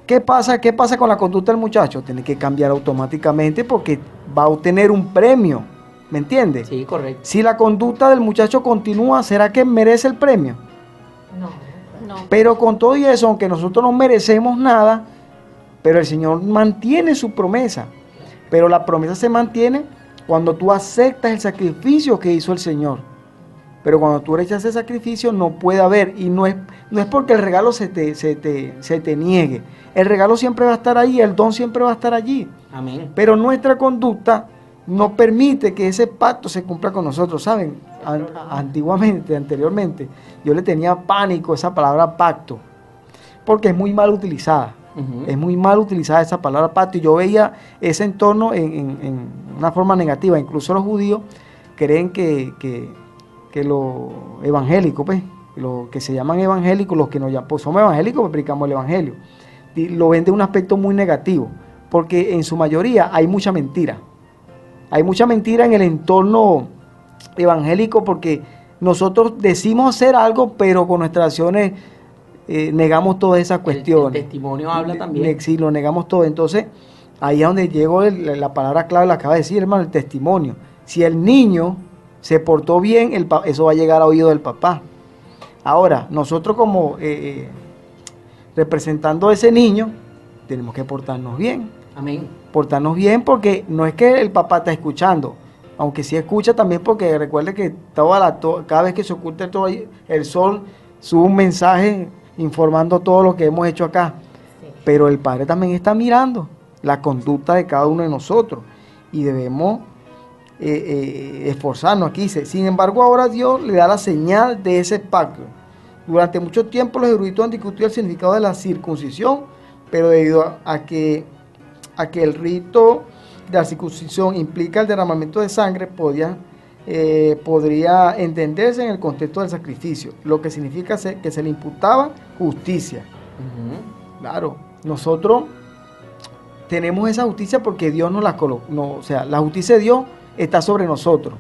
¿Qué pasa con la conducta del muchacho? Tiene que cambiar automáticamente porque va a obtener un premio. ¿Me entiendes? Sí, correcto. Si la conducta del muchacho continúa, ¿será que merece el premio? No. Pero con todo y eso, aunque nosotros no merecemos nada, pero el Señor mantiene su promesa. Pero la promesa se mantiene cuando tú aceptas el sacrificio que hizo el Señor. Pero cuando tú rechazas ese sacrificio no puede haber, y no es porque el regalo se te niegue. El regalo siempre va a estar ahí, el don siempre va a estar allí. Amén. Pero nuestra conducta no permite que ese pacto se cumpla con nosotros, ¿saben? Anteriormente, yo le tenía pánico a esa palabra pacto, porque es muy mal utilizada. Es muy mal utilizada esa palabra pacto, y yo veía ese entorno en una forma negativa. Incluso los judíos creen que los evangélicos, pues, los que se llaman evangélicos, los que nos llaman, pues somos evangélicos, pues predicamos el evangelio, y lo ven de un aspecto muy negativo, porque en su mayoría hay mucha mentira. Hay mucha mentira en el entorno evangélico, porque nosotros decimos hacer algo, pero con nuestras acciones negamos todas esas cuestiones. El testimonio habla también. Sí, lo negamos todo. Entonces, ahí es donde llegó la palabra clave, la acaba de decir, hermano, el testimonio. Si el niño se portó bien, eso va a llegar a oído del papá. Ahora, nosotros como representando a ese niño, tenemos que portarnos bien. Amén. Portarnos bien, porque no es que el papá está escuchando, aunque sí escucha también, porque recuerde que cada vez que se oculta el sol, sube un mensaje informando todo lo que hemos hecho acá. Sí. Pero el Padre también está mirando la conducta de cada uno de nosotros, y debemos esforzarnos. Aquí dice, sin embargo, ahora Dios le da la señal de ese pacto. Durante mucho tiempo los eruditos han discutido el significado de la circuncisión, pero debido a que el rito de la circuncisión implica el derramamiento de sangre, podría entenderse en el contexto del sacrificio, lo que significa que se le imputaba justicia. Claro, nosotros tenemos esa justicia porque Dios nos la colocó. O sea, la justicia de Dios está sobre nosotros.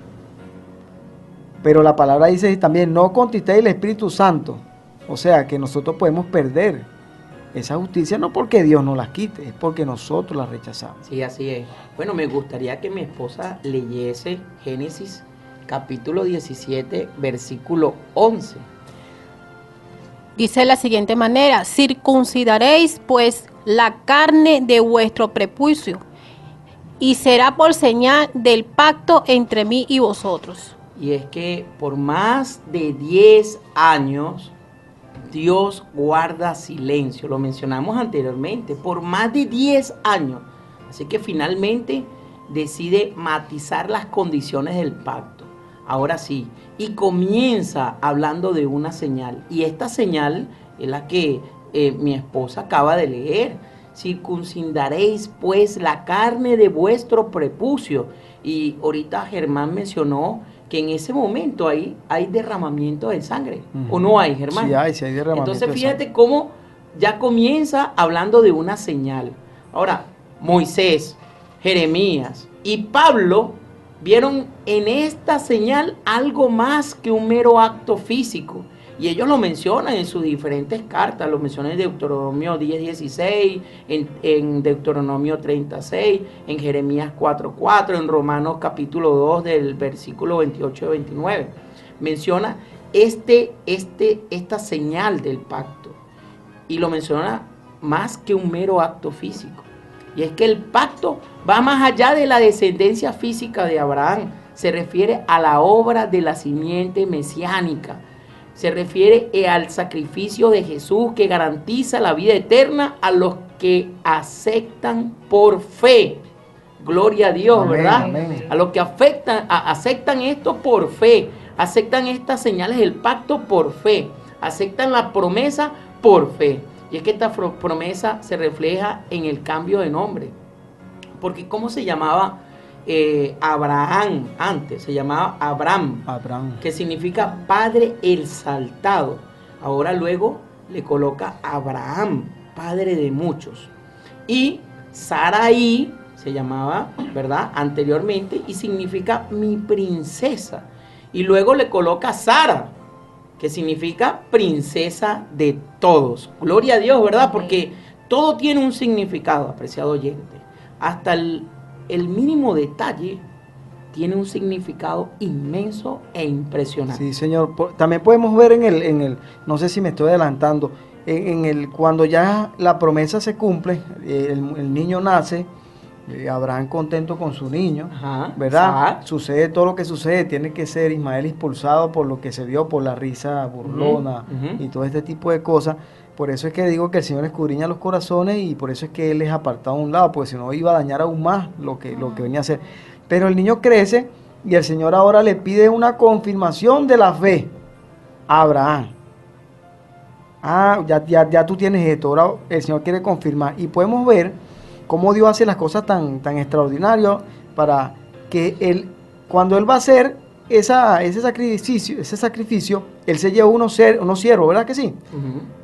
Pero la palabra dice también, no contristéis el Espíritu Santo. O sea, que nosotros podemos perder esa justicia, no porque Dios nos la quite, es porque nosotros la rechazamos. Sí, así es. Bueno, me gustaría que mi esposa leyese Génesis capítulo 17, versículo 11. Dice de la siguiente manera, circuncidaréis pues la carne de vuestro prepucio, y será por señal del pacto entre mí y vosotros. Y es que por más de 10 años, Dios guarda silencio. Lo mencionamos anteriormente, por más de 10 años. Así que finalmente decide matizar las condiciones del pacto. Ahora sí, y comienza hablando de una señal. Y esta señal es la que mi esposa acaba de leer. Circuncidaréis pues la carne de vuestro prepucio. Y ahorita Germán mencionó que en ese momento hay derramamiento de sangre. ¿O no hay, Germán? Sí hay derramamiento. Entonces fíjate cómo ya comienza hablando de una señal. Ahora, Moisés, Jeremías y Pablo vieron en esta señal algo más que un mero acto físico. Y ellos lo mencionan en sus diferentes cartas, lo mencionan en Deuteronomio 10:16, en Deuteronomio 36, en Jeremías 4:4, en Romanos capítulo 2 del versículo 28-29. Menciona esta señal del pacto, y lo menciona más que un mero acto físico. Y es que el pacto va más allá de la descendencia física de Abraham, se refiere a la obra de la simiente mesiánica, se refiere al sacrificio de Jesús que garantiza la vida eterna a los que aceptan por fe. Gloria a Dios, Amén, ¿verdad? amén. A los que aceptan esto por fe, aceptan estas señales del pacto por fe, aceptan la promesa por fe. Y es que esta promesa se refleja en el cambio de nombre. Porque ¿cómo se llamaba Abraham antes? Se llamaba Abraham, que significa Padre exaltado. Ahora luego le coloca Abraham, Padre de muchos. Y Sarai se llamaba, ¿verdad?, anteriormente, y significa mi princesa. Y luego le coloca Sara, que significa princesa de todos. Gloria a Dios, ¿verdad? Porque todo tiene un significado, apreciado oyente. Hasta el mínimo detalle tiene un significado inmenso e impresionante. Sí, Señor. También podemos ver en el, no sé si me estoy adelantando, cuando ya la promesa se cumple, el niño nace, Abraham contento con su niño, Ajá, ¿verdad? exacto. Sucede todo lo que sucede, tiene que ser Ismael expulsado por lo que se vio, por la risa burlona y todo este tipo de cosas. Por eso es que digo que el Señor escudriña los corazones, y por eso es que Él es apartado a un lado, porque si no iba a dañar aún más lo que venía a hacer. Pero el niño crece y el Señor ahora le pide una confirmación de la fe a Abraham. Ya tú tienes esto, ahora el Señor quiere confirmar. Y podemos ver cómo Dios hace las cosas tan extraordinarias para que cuando Él va a hacer ese sacrificio, Él se lleva unos siervos, ¿verdad que sí?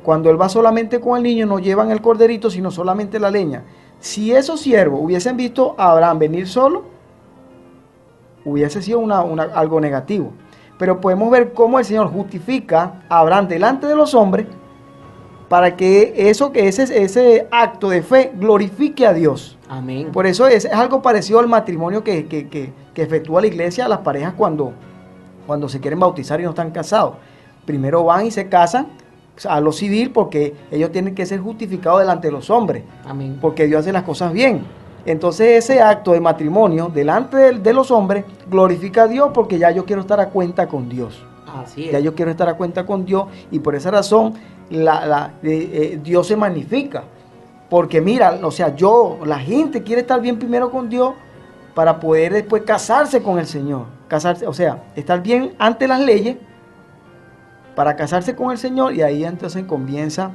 Cuando Él va solamente con el niño, no llevan el corderito, sino solamente la leña. Si esos siervos hubiesen visto a Abraham venir solo, hubiese sido algo negativo. Pero podemos ver cómo el Señor justifica a Abraham delante de los hombres para que ese acto de fe glorifique a Dios. Amén. Por eso es algo parecido al matrimonio que efectúa la iglesia a las parejas cuando se quieren bautizar y no están casados. Primero van y se casan a lo civil, porque ellos tienen que ser justificados delante de los hombres. Amén. Porque Dios hace las cosas bien. Entonces ese acto de matrimonio delante de los hombres glorifica a Dios, porque ya yo quiero estar a cuenta con Dios. Así es. Ya yo quiero estar a cuenta con Dios, y por esa razón Dios se magnifica. Porque mira, o sea, la gente quiere estar bien primero con Dios para poder después casarse con el Señor. Casarse, o sea, estar bien ante las leyes para casarse con el Señor, y ahí entonces comienza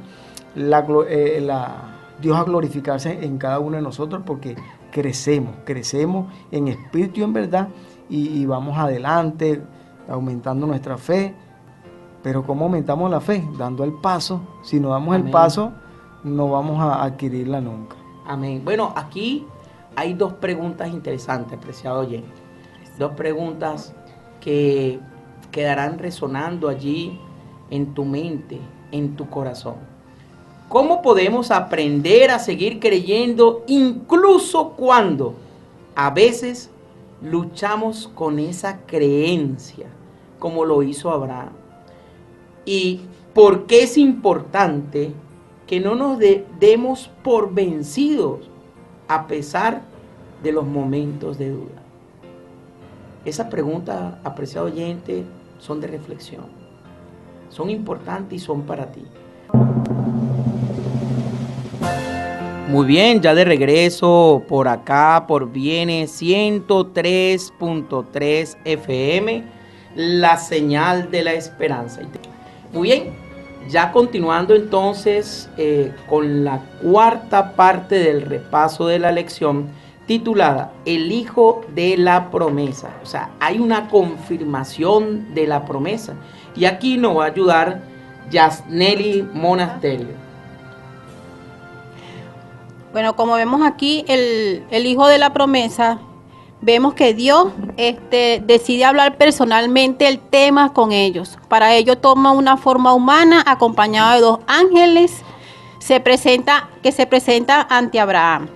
Dios a glorificarse en cada uno de nosotros, porque crecemos en espíritu y en verdad, y vamos adelante aumentando nuestra fe. Pero ¿cómo aumentamos la fe? Dando el paso. Si no damos Amén. el paso, no vamos a adquirirla nunca. Amén. Bueno, aquí hay dos preguntas interesantes, apreciado oyente. Dos preguntas que quedarán resonando allí en tu mente, en tu corazón. ¿Cómo podemos aprender a seguir creyendo incluso cuando a veces luchamos con esa creencia, como lo hizo Abraham? ¿Y por qué es importante que no nos demos por vencidos a pesar de los momentos de duda? Esas preguntas, apreciado oyente, son de reflexión. Son importantes y son para ti. Muy bien, ya de regreso por acá, por Viene 103.3 FM, la señal de la esperanza. Muy bien, ya continuando entonces con la cuarta parte del repaso de la lección, titulada El Hijo de la Promesa. O sea, hay una confirmación de la promesa. Y aquí nos va a ayudar Yasneli Monasterio. Bueno, como vemos aquí, el hijo de la promesa vemos que Dios decide hablar personalmente el tema con ellos. Para ello toma una forma humana acompañado de 2 ángeles que se presenta ante Abraham.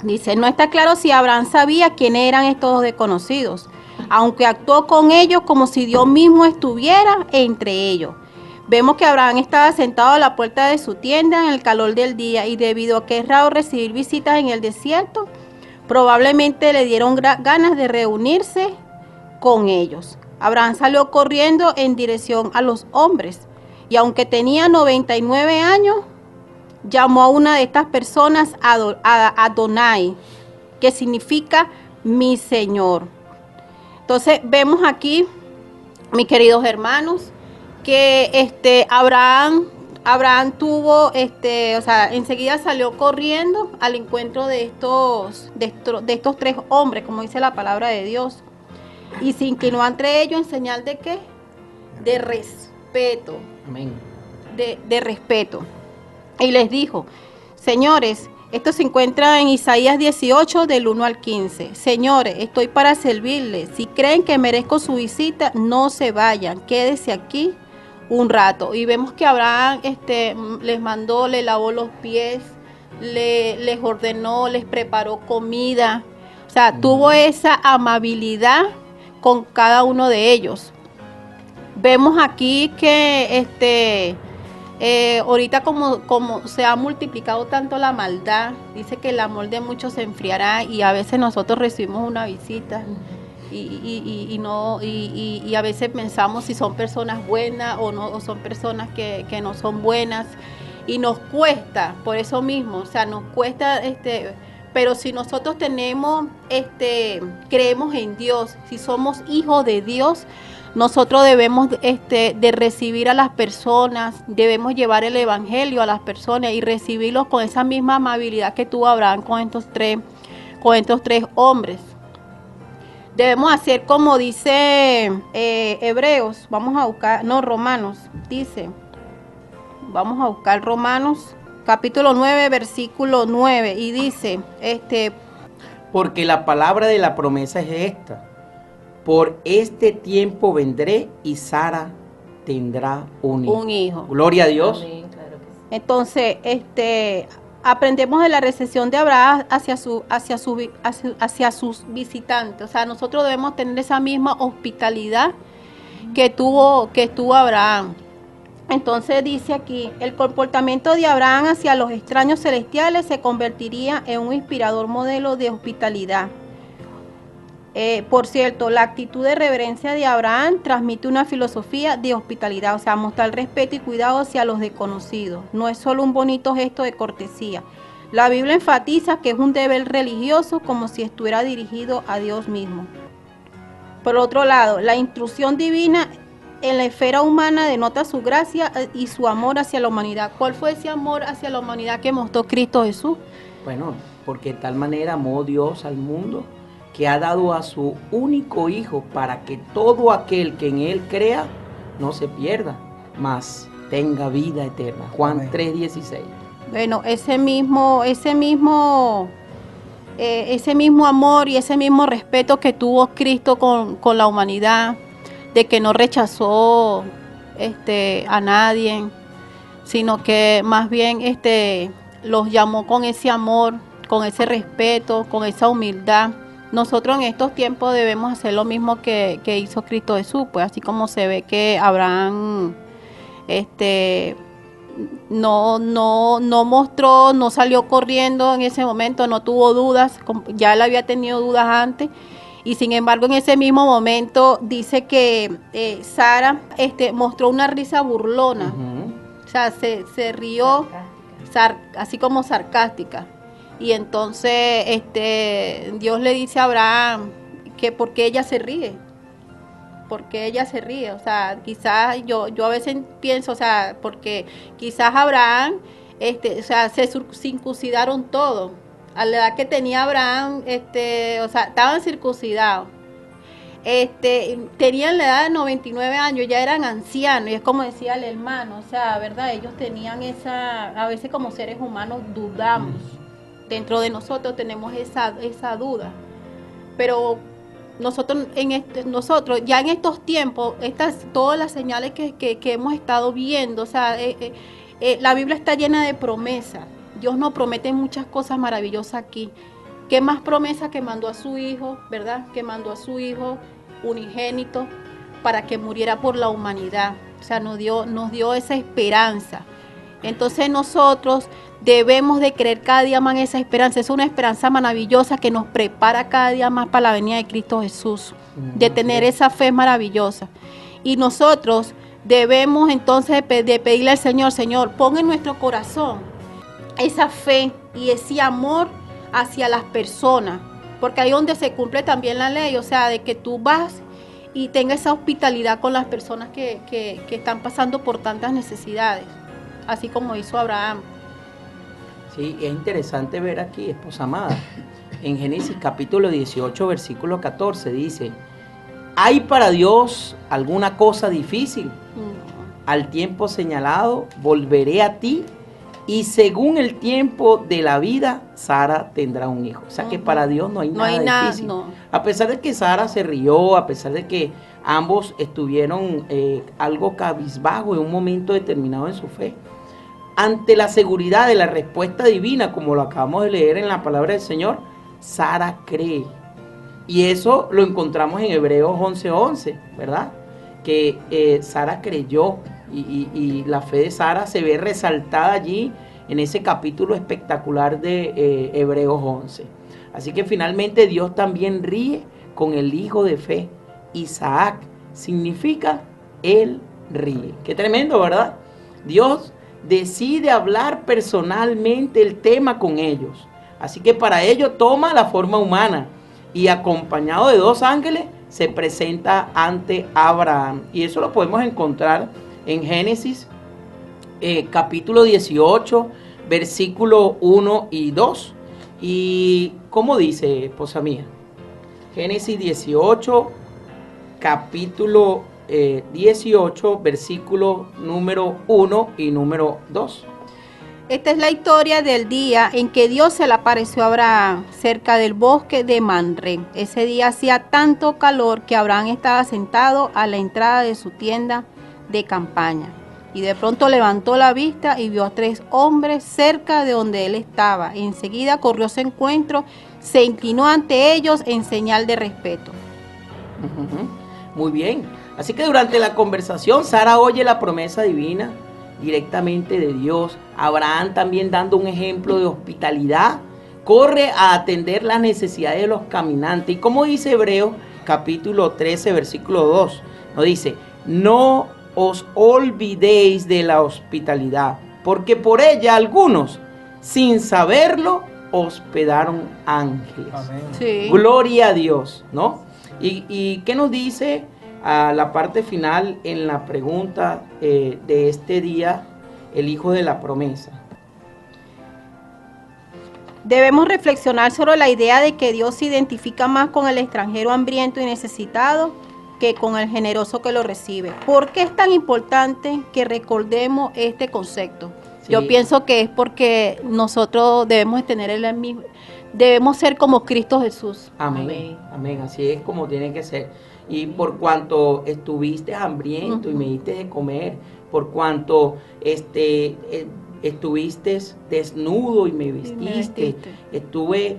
Dice, no está claro si Abraham sabía quiénes eran estos 2 desconocidos, aunque actuó con ellos como si Dios mismo estuviera entre ellos. Vemos que Abraham estaba sentado a la puerta de su tienda en el calor del día, y debido a que es raro recibir visitas en el desierto, probablemente le dieron ganas de reunirse con ellos. Abraham salió corriendo en dirección a los hombres, y aunque tenía 99 años, llamó a una de estas personas Adonai, que significa mi Señor. Entonces vemos aquí, mis queridos hermanos, que Abraham tuvo, enseguida salió corriendo al encuentro de estos 3 hombres, como dice la palabra de Dios, y se inclinó entre ellos en señal de ¿qué? De respeto. Amén. De respeto. Y les dijo, señores, esto se encuentra en Isaías 18, del 1 al 15. Señores, estoy para servirles. Si creen que merezco su visita, no se vayan, quédese aquí un rato. Y vemos que Abraham les mandó, le lavó los pies, les ordenó, les preparó comida. O sea, tuvo esa amabilidad con cada uno de ellos. Vemos aquí que ahorita como se ha multiplicado tanto la maldad, dice que el amor de muchos se enfriará, y a veces nosotros recibimos una visita y a veces pensamos si son personas buenas o no, o son personas que no son buenas, y nos cuesta por eso mismo, o sea, nos cuesta pero si nosotros creemos en Dios, si somos hijos de Dios, nosotros debemos de recibir a las personas, debemos llevar el evangelio a las personas y recibirlos con esa misma amabilidad que tuvo Abraham con estos tres hombres. Debemos hacer como dice Hebreos, Romanos, dice, vamos a buscar Romanos capítulo 9, versículo 9, y dice, porque la palabra de la promesa es esta: por este tiempo vendré y Sara tendrá un hijo. Gloria a Dios. Amén, claro que sí. Entonces, aprendemos de la recepción de Abraham hacia sus visitantes. O sea, nosotros debemos tener esa misma hospitalidad que tuvo Abraham. Entonces dice aquí, el comportamiento de Abraham hacia los extraños celestiales se convertiría en un inspirador modelo de hospitalidad. Por cierto, la actitud de reverencia de Abraham transmite una filosofía de hospitalidad, o sea, mostrar respeto y cuidado hacia los desconocidos. No es solo un bonito gesto de cortesía. La Biblia enfatiza que es un deber religioso, como si estuviera dirigido a Dios mismo. Por otro lado, la instrucción divina en la esfera humana denota su gracia y su amor hacia la humanidad. ¿Cuál fue ese amor hacia la humanidad que mostró Cristo Jesús? Bueno, porque de tal manera amó Dios al mundo, que ha dado a su único Hijo, para que todo aquel que en Él crea no se pierda, mas tenga vida eterna. Juan 3:16. Bueno, ese mismo amor y ese mismo respeto que tuvo Cristo con la humanidad, de que no rechazó a nadie, sino que más bien los llamó con ese amor, con ese respeto, con esa humildad. Nosotros en estos tiempos debemos hacer lo mismo que hizo Cristo Jesús, pues así como se ve que Abraham no mostró, no salió corriendo en ese momento, no tuvo dudas, ya él había tenido dudas antes, y sin embargo en ese mismo momento dice que Sara mostró una risa burlona, o sea, se rió así como sarcástica. Y entonces Dios le dice a Abraham que por qué ella se ríe. Porque ella se ríe. O sea, quizás yo a veces pienso, o sea, porque quizás Abraham, se circuncidaron todos. A la edad que tenía Abraham, o sea, estaban circuncidados. Tenían la edad de 99 años, ya eran ancianos, y es como decía el hermano, o sea, ¿verdad? Ellos tenían a veces como seres humanos dudamos. Dentro de nosotros tenemos esa duda. pero nosotros ya en estos tiempos, todas las señales que hemos estado viendo, o sea, la Biblia está llena de promesas. Dios nos promete muchas cosas maravillosas aquí. ¿Qué más promesa que mandó a su Hijo, verdad? Que mandó a su Hijo unigénito para que muriera por la humanidad. O sea, nos dio esa esperanza. Entonces nosotros debemos de creer cada día más en esa esperanza. Es una esperanza maravillosa que nos prepara cada día más para la venida de Cristo Jesús. De tener esa fe maravillosa. Y nosotros debemos entonces de pedirle al Señor, Señor, pon en nuestro corazón esa fe y ese amor hacia las personas, porque ahí es donde se cumple también la ley, o sea, de que tú vas y tengas esa hospitalidad con las personas que están pasando por tantas necesidades, así como hizo Abraham. Sí, es interesante ver aquí, esposa amada, en Génesis capítulo 18, versículo 14, dice, ¿hay para Dios alguna cosa difícil? Al tiempo señalado volveré a ti, y según el tiempo de la vida, Sara tendrá un hijo. O sea que para Dios no hay nada difícil. No. A pesar de que Sara se rió, a pesar de que ambos estuvieron algo cabizbajo en un momento determinado en su fe, ante la seguridad de la respuesta divina, como lo acabamos de leer en la palabra del Señor, Sara cree. Y eso lo encontramos en Hebreos 11:11, ¿verdad? Que Sara creyó. Y la fe de Sara se ve resaltada allí en ese capítulo espectacular de Hebreos 11. Así que finalmente Dios también ríe con el hijo de fe. Isaac significa él ríe. Qué tremendo, ¿verdad? Dios decide hablar personalmente el tema con ellos. Así que para ello toma la forma humana y acompañado de 2 ángeles se presenta ante Abraham. Y eso lo podemos encontrar en Génesis capítulo 18, versículo 1 y 2. ¿Y cómo dice, esposa mía? Génesis 18, capítulo 18, versículo número 1 y número 2. Esta es la historia del día en que Dios se le apareció a Abraham cerca del bosque de Mamre. Ese día hacía tanto calor que Abraham estaba sentado a la entrada de su tienda de campaña, y de pronto levantó la vista y vio a 3 hombres cerca de donde él estaba. Enseguida corrió a su encuentro, se inclinó ante ellos en señal de respeto. Muy bien, así que durante la conversación Sara oye la promesa divina directamente de Dios. Abraham, también dando un ejemplo de hospitalidad, corre a atender las necesidades de los caminantes. Y como dice Hebreos capítulo 13, versículo 2, nos dice, no os olvidéis de la hospitalidad, porque por ella algunos, sin saberlo, hospedaron ángeles. Sí. Gloria a Dios, ¿no? ¿Y qué nos dice a la parte final en la pregunta de este día, el hijo de la promesa? Debemos reflexionar sobre la idea de que Dios se identifica más con el extranjero hambriento y necesitado que con el generoso que lo recibe. ¿Por qué es tan importante que recordemos este concepto? Sí. Yo pienso que es porque nosotros debemos tener el mismo, debemos ser como Cristo Jesús. Amén. Amén. Amén. Así es como tiene que ser. Y por cuanto estuviste hambriento y me diste de comer, por cuanto estuviste desnudo y me vestiste, estuve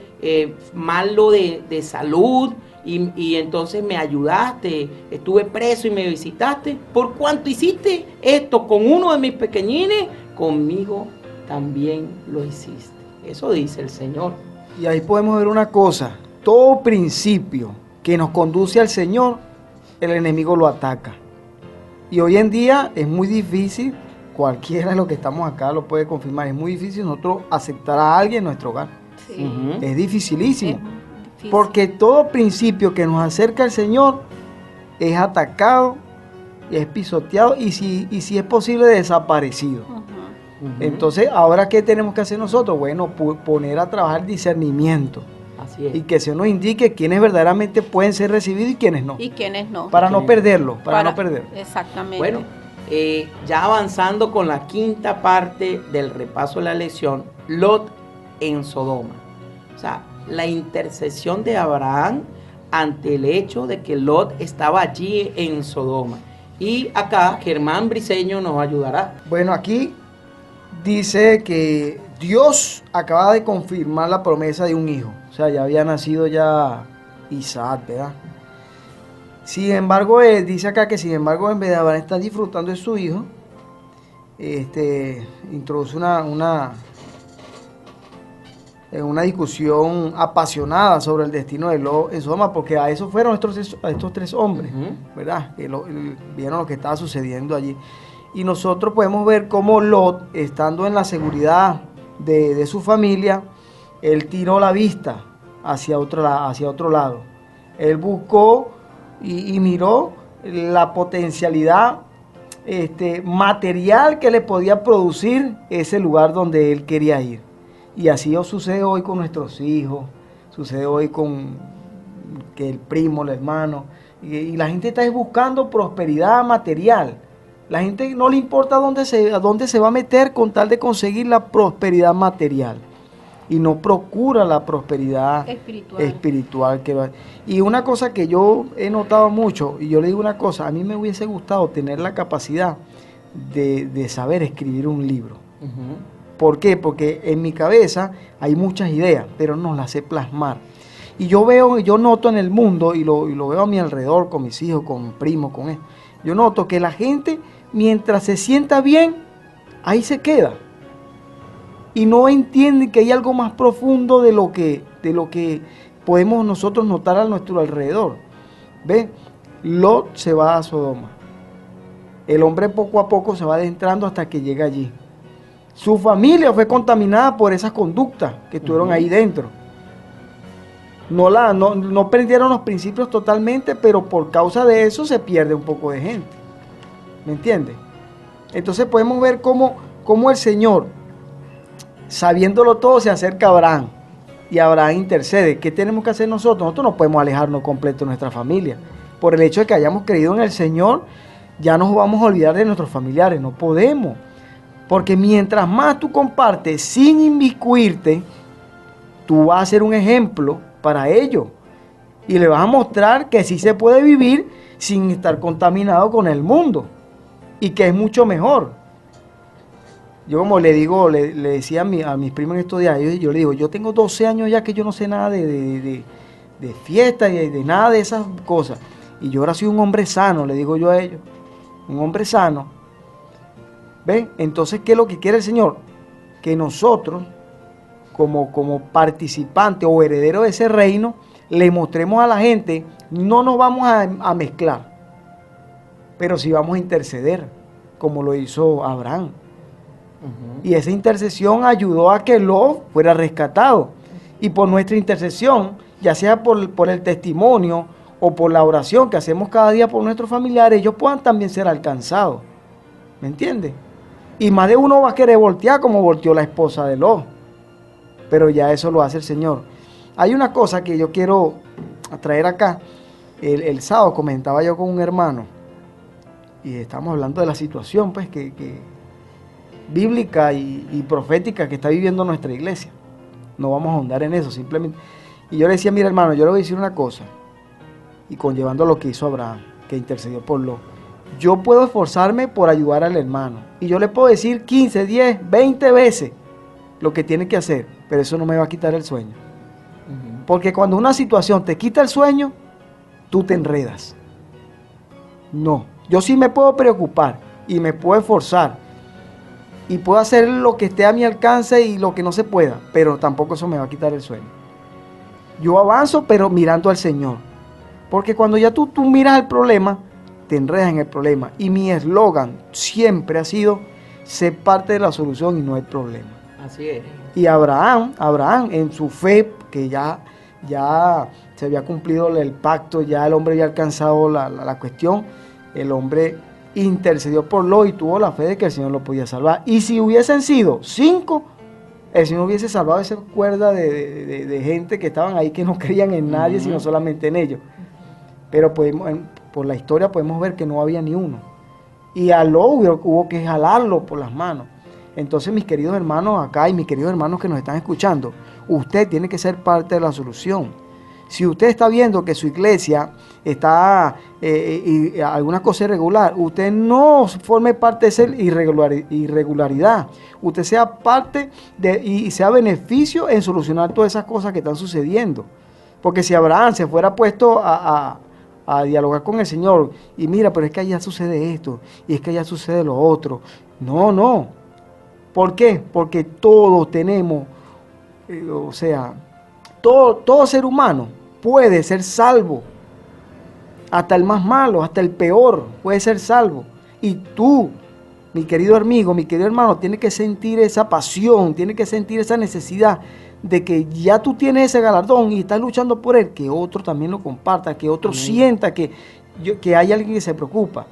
malo de salud, y entonces me ayudaste, estuve preso y me visitaste. Por cuanto hiciste esto con uno de mis pequeñines, conmigo también lo hiciste. Eso dice el Señor. Y ahí podemos ver una cosa: todo principio que nos conduce al Señor, el enemigo lo ataca. Y hoy en día es muy difícil, cualquiera de los que estamos acá lo puede confirmar, es muy difícil nosotros aceptar a alguien en nuestro hogar. Sí. Es dificilísimo. Porque todo principio que nos acerca al Señor es atacado, es pisoteado y si es posible desaparecido. Entonces, ¿ahora qué tenemos que hacer nosotros? Bueno, poner a trabajar discernimiento. Así es. Y que se nos indique quiénes verdaderamente pueden ser recibidos y quiénes no. Y quiénes no. Para no perderlo, para no perderlo. Exactamente. Bueno, ya avanzando con la quinta parte del repaso de la lección, Lot en Sodoma. O sea, la intercesión de Abraham ante el hecho de que Lot estaba allí en Sodoma. Y acá Germán Briceño nos ayudará. Bueno, aquí dice que Dios acaba de confirmar la promesa de un hijo. O sea, ya había nacido ya Isaac, ¿verdad? Sin embargo, dice acá que sin embargo, en vez de Abraham estar disfrutando de su hijo, introduce una discusión apasionada sobre el destino de Lot en Sodoma, porque a eso fueron estos tres hombres, ¿verdad? Que vieron lo que estaba sucediendo allí. Y nosotros podemos ver cómo Lot, estando en la seguridad de su familia, él tiró la vista hacia otro lado. Él buscó y miró la potencialidad material que le podía producir ese lugar donde él quería ir. Y así sucede hoy con nuestros hijos, sucede hoy con que el primo, el hermano, y la gente está buscando prosperidad material. La gente no le importa a dónde se va a meter con tal de conseguir la prosperidad material. Y no procura la prosperidad espiritual que va. Y una cosa que yo he notado mucho, y yo le digo una cosa, a mí me hubiese gustado tener la capacidad de saber escribir un libro. ¿Por qué? Porque en mi cabeza hay muchas ideas, pero no las sé plasmar. Y yo noto en el mundo, y lo veo a mi alrededor, con mis hijos, con primos, con él. Yo noto que la gente, mientras se sienta bien, ahí se queda. Y no entienden que hay algo más profundo de lo que podemos nosotros notar a nuestro alrededor. ¿Ve? Lot se va a Sodoma. El hombre poco a poco se va adentrando hasta que llega allí. Su familia fue contaminada por esas conductas que estuvieron ahí dentro. No prendieron los principios totalmente, pero por causa de eso se pierde un poco de gente. ¿Me entiendes? Entonces podemos ver cómo el Señor, sabiéndolo todo, se acerca a Abraham. Y Abraham intercede. ¿Qué tenemos que hacer nosotros? Nosotros no podemos alejarnos completo de nuestra familia. Por el hecho de que hayamos creído en el Señor, ya nos vamos a olvidar de nuestros familiares. No podemos. Porque mientras más tú compartes sin inmiscuirte, tú vas a ser un ejemplo para ellos. Y le vas a mostrar que sí se puede vivir sin estar contaminado con el mundo. Y que es mucho mejor. Yo como le decía a mis primos en estos días, yo le digo, yo tengo 12 años ya que yo no sé nada de fiesta y de nada de esas cosas. Y yo ahora soy un hombre sano, le digo yo a ellos. Un hombre sano. ¿Ven? Entonces, ¿qué es lo que quiere el Señor? Que nosotros, como participantes o herederos de ese reino, le mostremos a la gente, no nos vamos a mezclar, pero sí vamos a interceder, como lo hizo Abraham. Y esa intercesión ayudó a que Lot fuera rescatado. Y por nuestra intercesión, ya sea por el testimonio o por la oración que hacemos cada día por nuestros familiares, ellos puedan también ser alcanzados. ¿Me entiendes? Y más de uno va a querer voltear como volteó la esposa de Lot. Pero ya eso lo hace el Señor. Hay una cosa que yo quiero traer acá. El sábado comentaba yo con un hermano. Y estamos hablando de la situación pues que bíblica y profética que está viviendo nuestra iglesia. No vamos a ahondar en eso, simplemente. Y yo le decía, mira hermano, yo le voy a decir una cosa. Y conllevando lo que hizo Abraham, que intercedió por Lot. Yo puedo esforzarme por ayudar al hermano. Y yo le puedo decir 15, 10, 20 veces lo que tiene que hacer. Pero eso no me va a quitar el sueño. Porque cuando una situación te quita el sueño, tú te enredas. No. Yo sí me puedo preocupar y me puedo esforzar. Y puedo hacer lo que esté a mi alcance y lo que no se pueda. Pero tampoco eso me va a quitar el sueño. Yo avanzo, pero mirando al Señor. Porque cuando ya tú miras el problema, te enredas en el problema. Y mi eslogan siempre ha sido, ser parte de la solución y no el problema. Así es. Y Abraham en su fe, que ya se había cumplido el pacto, ya el hombre había alcanzado la cuestión, el hombre intercedió por Lot y tuvo la fe de que el Señor lo podía salvar. Y si hubiesen sido 5, el Señor hubiese salvado esa cuerda de gente que estaban ahí que no creían en nadie, sino solamente en ellos. Pero por la historia podemos ver que no había ni uno. Y a Lot hubo que jalarlo por las manos. Entonces, mis queridos hermanos acá y mis queridos hermanos que nos están escuchando, usted tiene que ser parte de la solución. Si usted está viendo que su iglesia está alguna cosa irregular, usted no forme parte de esa irregularidad. Usted sea parte y sea beneficio en solucionar todas esas cosas que están sucediendo. Porque si Abraham se fuera puesto a dialogar con el Señor, y mira, pero es que allá sucede esto, y es que allá sucede lo otro. No. ¿Por qué? Porque todos tenemos, todo ser humano puede ser salvo. Hasta el más malo, hasta el peor puede ser salvo. Y tú, mi querido amigo, mi querido hermano, tienes que sentir esa pasión, tienes que sentir esa necesidad de que ya tú tienes ese galardón y estás luchando por él, que otro también lo comparta, que otro sienta que hay alguien que se preocupa.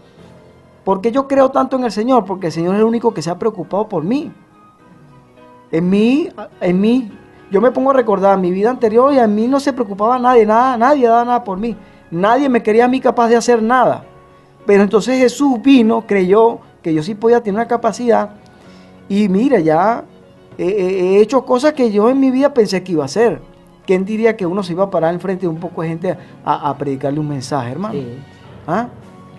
¿Por qué yo creo tanto en el Señor? Porque el Señor es el único que se ha preocupado por mí. En mí, yo me pongo a recordar mi vida anterior y a mí no se preocupaba nadie daba nada por mí. Nadie me quería a mí capaz de hacer nada. Pero entonces Jesús vino, creyó que yo sí podía tener una capacidad y mira, ya he hecho cosas que yo en mi vida pensé que iba a hacer. ¿Quién diría que uno se iba a parar enfrente de un poco de gente a predicarle un mensaje, hermano? Sí. ¿Ah?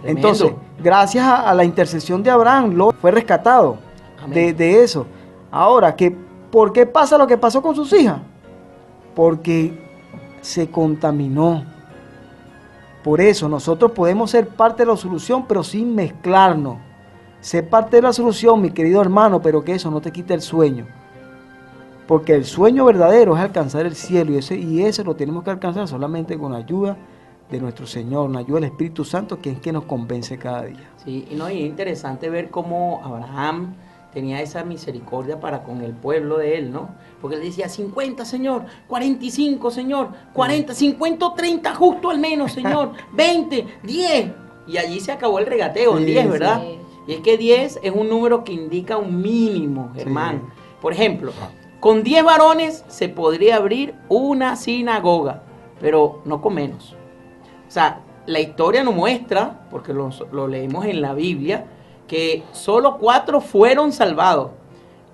Entonces, gracias a la intercesión de Abraham, Lot fue rescatado de eso. Ahora, ¿por qué pasa lo que pasó con sus hijas? Porque se contaminó. Por eso nosotros podemos ser parte de la solución, pero sin mezclarnos. Ser parte de la solución, mi querido hermano, pero que eso no te quite el sueño. Porque el sueño verdadero es alcanzar el cielo y ese lo tenemos que alcanzar solamente con la ayuda de nuestro Señor, la ayuda del Espíritu Santo, que es que nos convence cada día. Sí, y es interesante ver cómo Abraham tenía esa misericordia para con el pueblo de él, ¿no? Porque él decía, 50, Señor, 45, Señor, 40, 50, 30, justo al menos, Señor, 20, 10. Y allí se acabó el regateo, sí, 10, ¿verdad? Sí. Y es que 10 es un número que indica un mínimo, hermano. Sí. Por ejemplo, con 10 varones se podría abrir una sinagoga, pero no con menos. O sea, la historia nos muestra, porque lo leemos en la Biblia, que solo 4 fueron salvados,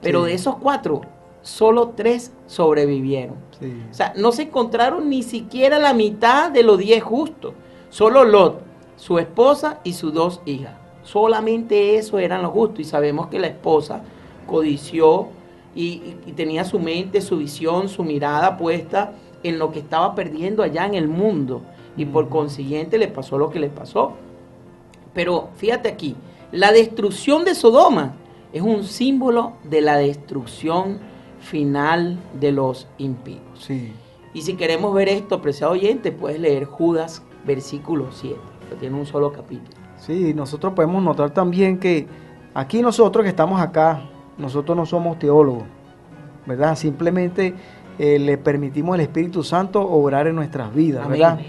pero sí, de esos 4, solo 3 sobrevivieron. Sí. O sea, no se encontraron ni siquiera la mitad de los 10 justos. Solo Lot, su esposa y sus 2 hijas. Solamente eso eran los justos. Y sabemos que la esposa codició y tenía su mente, su visión, su mirada puesta en lo que estaba perdiendo allá en el mundo. Y por consiguiente le pasó lo que le pasó. Pero fíjate aquí, la destrucción de Sodoma es un símbolo de la destrucción final de los impíos. Sí. Y si queremos ver esto, apreciado oyente, puedes leer Judas, versículo 7, que tiene un solo capítulo. Sí, nosotros podemos notar también que aquí nosotros que estamos acá, nosotros no somos teólogos, ¿verdad? Simplemente le permitimos al Espíritu Santo obrar en nuestras vidas, amén, ¿verdad?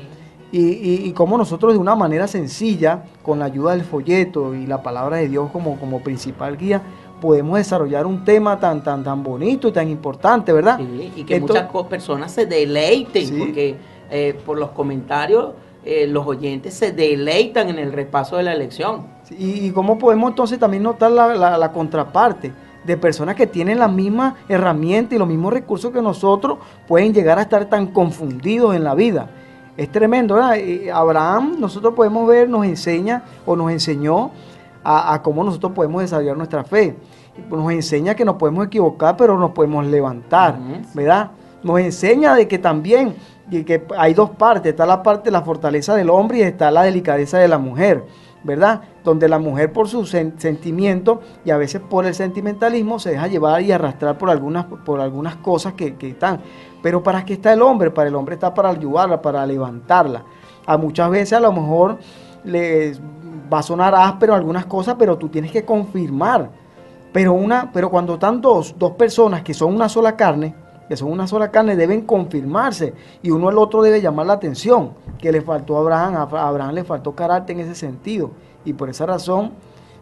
Y como nosotros de una manera sencilla, con la ayuda del folleto y la palabra de Dios como principal guía, podemos desarrollar un tema tan bonito y tan importante, ¿verdad? Sí, y que muchas personas se deleiten, sí, porque por los comentarios los oyentes se deleitan en el repaso de la lección. Sí, y cómo podemos entonces también notar la contraparte de personas que tienen la misma herramienta y los mismos recursos que nosotros, pueden llegar a estar tan confundidos en la vida. Es tremendo, ¿verdad? Abraham, nosotros podemos ver, nos enseña o nos enseñó a cómo nosotros podemos desarrollar nuestra fe. Nos enseña que nos podemos equivocar, pero nos podemos levantar, ¿verdad? Nos enseña de que también que hay 2 partes. Está la parte de la fortaleza del hombre y está la delicadeza de la mujer, ¿verdad? Donde la mujer por sus sentimientos y a veces por el sentimentalismo se deja llevar y arrastrar por algunas cosas que están. Pero ¿para qué está el hombre? Para el hombre está para ayudarla, para levantarla. A muchas veces a lo mejor le va a sonar áspero algunas cosas, pero tú tienes que confirmar. Pero cuando están dos personas que son una sola carne, deben confirmarse y uno al otro debe llamar la atención, que le faltó a Abraham. A Abraham le faltó carácter en ese sentido y por esa razón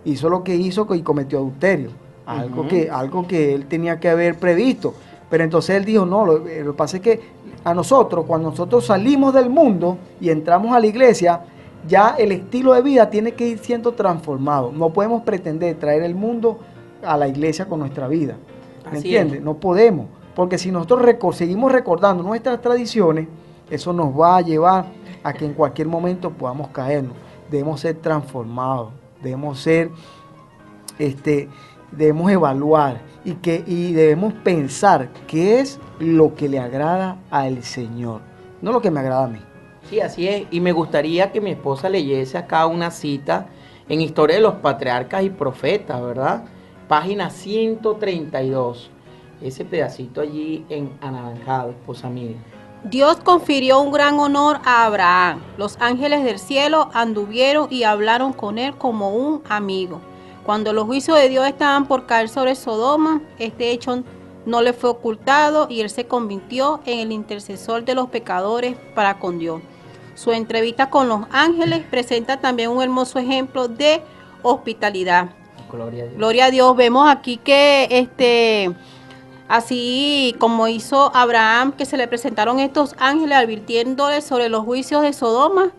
hizo lo que hizo y cometió adulterio, algo que él tenía que haber previsto. Pero entonces él dijo, no, lo que pasa es que cuando nosotros salimos del mundo y entramos a la iglesia, ya el estilo de vida tiene que ir siendo transformado. No podemos pretender traer el mundo a la iglesia con nuestra vida. ¿Me entiendes? No podemos, porque si nosotros seguimos recordando nuestras tradiciones, eso nos va a llevar a que en cualquier momento podamos caernos. Debemos ser transformados, debemos ser, debemos evaluar y debemos pensar qué es lo que le agrada al Señor, no lo que me agrada a mí. Sí, así es. Y me gustaría que mi esposa leyese acá una cita en Historia de los Patriarcas y Profetas, ¿verdad? Página 132. Ese pedacito allí en anaranjado, esposa mía. Dios confirió un gran honor a Abraham. Los ángeles del cielo anduvieron y hablaron con él como un amigo. Cuando los juicios de Dios estaban por caer sobre Sodoma, este hecho no le fue ocultado y él se convirtió en el intercesor de los pecadores para con Dios. Su entrevista con los ángeles presenta también un hermoso ejemplo de hospitalidad. Gloria a Dios. Gloria a Dios. Vemos aquí que así como hizo Abraham, que se le presentaron estos ángeles advirtiéndole sobre los juicios de Sodoma,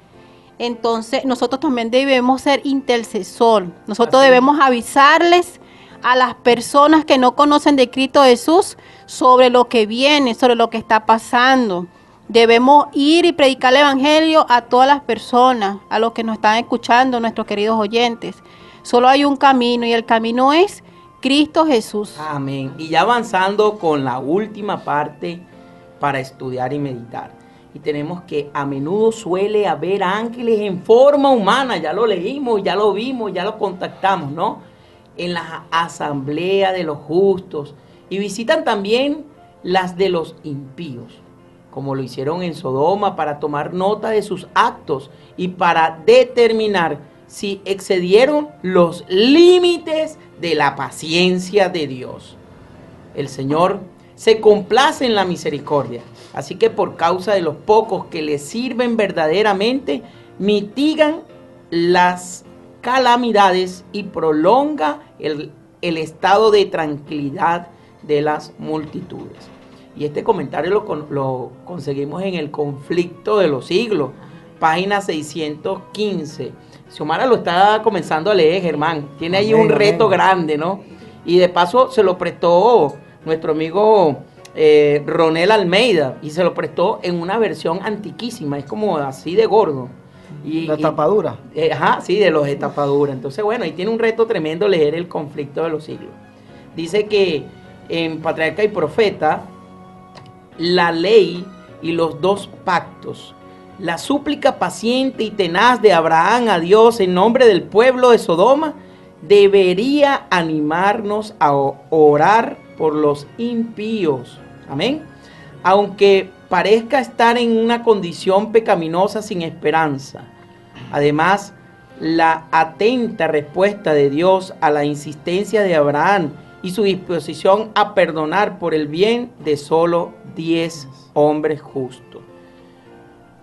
entonces nosotros también debemos ser intercesor. Nosotros debemos avisarles a las personas que no conocen de Cristo Jesús sobre lo que viene, sobre lo que está pasando. Debemos ir y predicar el evangelio a todas las personas, a los que nos están escuchando, nuestros queridos oyentes. Solo hay un camino y el camino es Cristo Jesús. Amén. Y ya avanzando con la última parte para estudiar y meditar. Y tenemos que a menudo suele haber ángeles en forma humana, ya lo leímos, ya lo vimos, ya lo contactamos, ¿no? En la asamblea de los justos. Y visitan también las de los impíos, como lo hicieron en Sodoma, para tomar nota de sus actos y para determinar si excedieron los límites de la paciencia de Dios. El Señor se complace en la misericordia, así que por causa de los pocos que le sirven verdaderamente, mitigan las calamidades y prolonga el estado de tranquilidad de las multitudes. Y este comentario lo conseguimos en El Conflicto de los Siglos, página 615. Xiomara lo está comenzando a leer, Germán. Tiene ahí un reto grande, ¿no? Y de paso se lo prestó nuestro amigo Ronel Almeida, y se lo prestó en una versión antiquísima, es como así de gordo. La tapadura. Ajá, sí, de los de tapadura. Entonces, bueno, ahí tiene un reto tremendo leer El Conflicto de los Siglos. Dice que en Patriarca y Profeta, la ley y los dos pactos, la súplica paciente y tenaz de Abraham a Dios en nombre del pueblo de Sodoma, debería animarnos a orar por los impíos. Amén. Aunque parezca estar en una condición pecaminosa sin esperanza. Además, la atenta respuesta de Dios a la insistencia de Abraham y su disposición a perdonar por el bien de solo 10 hombres justos.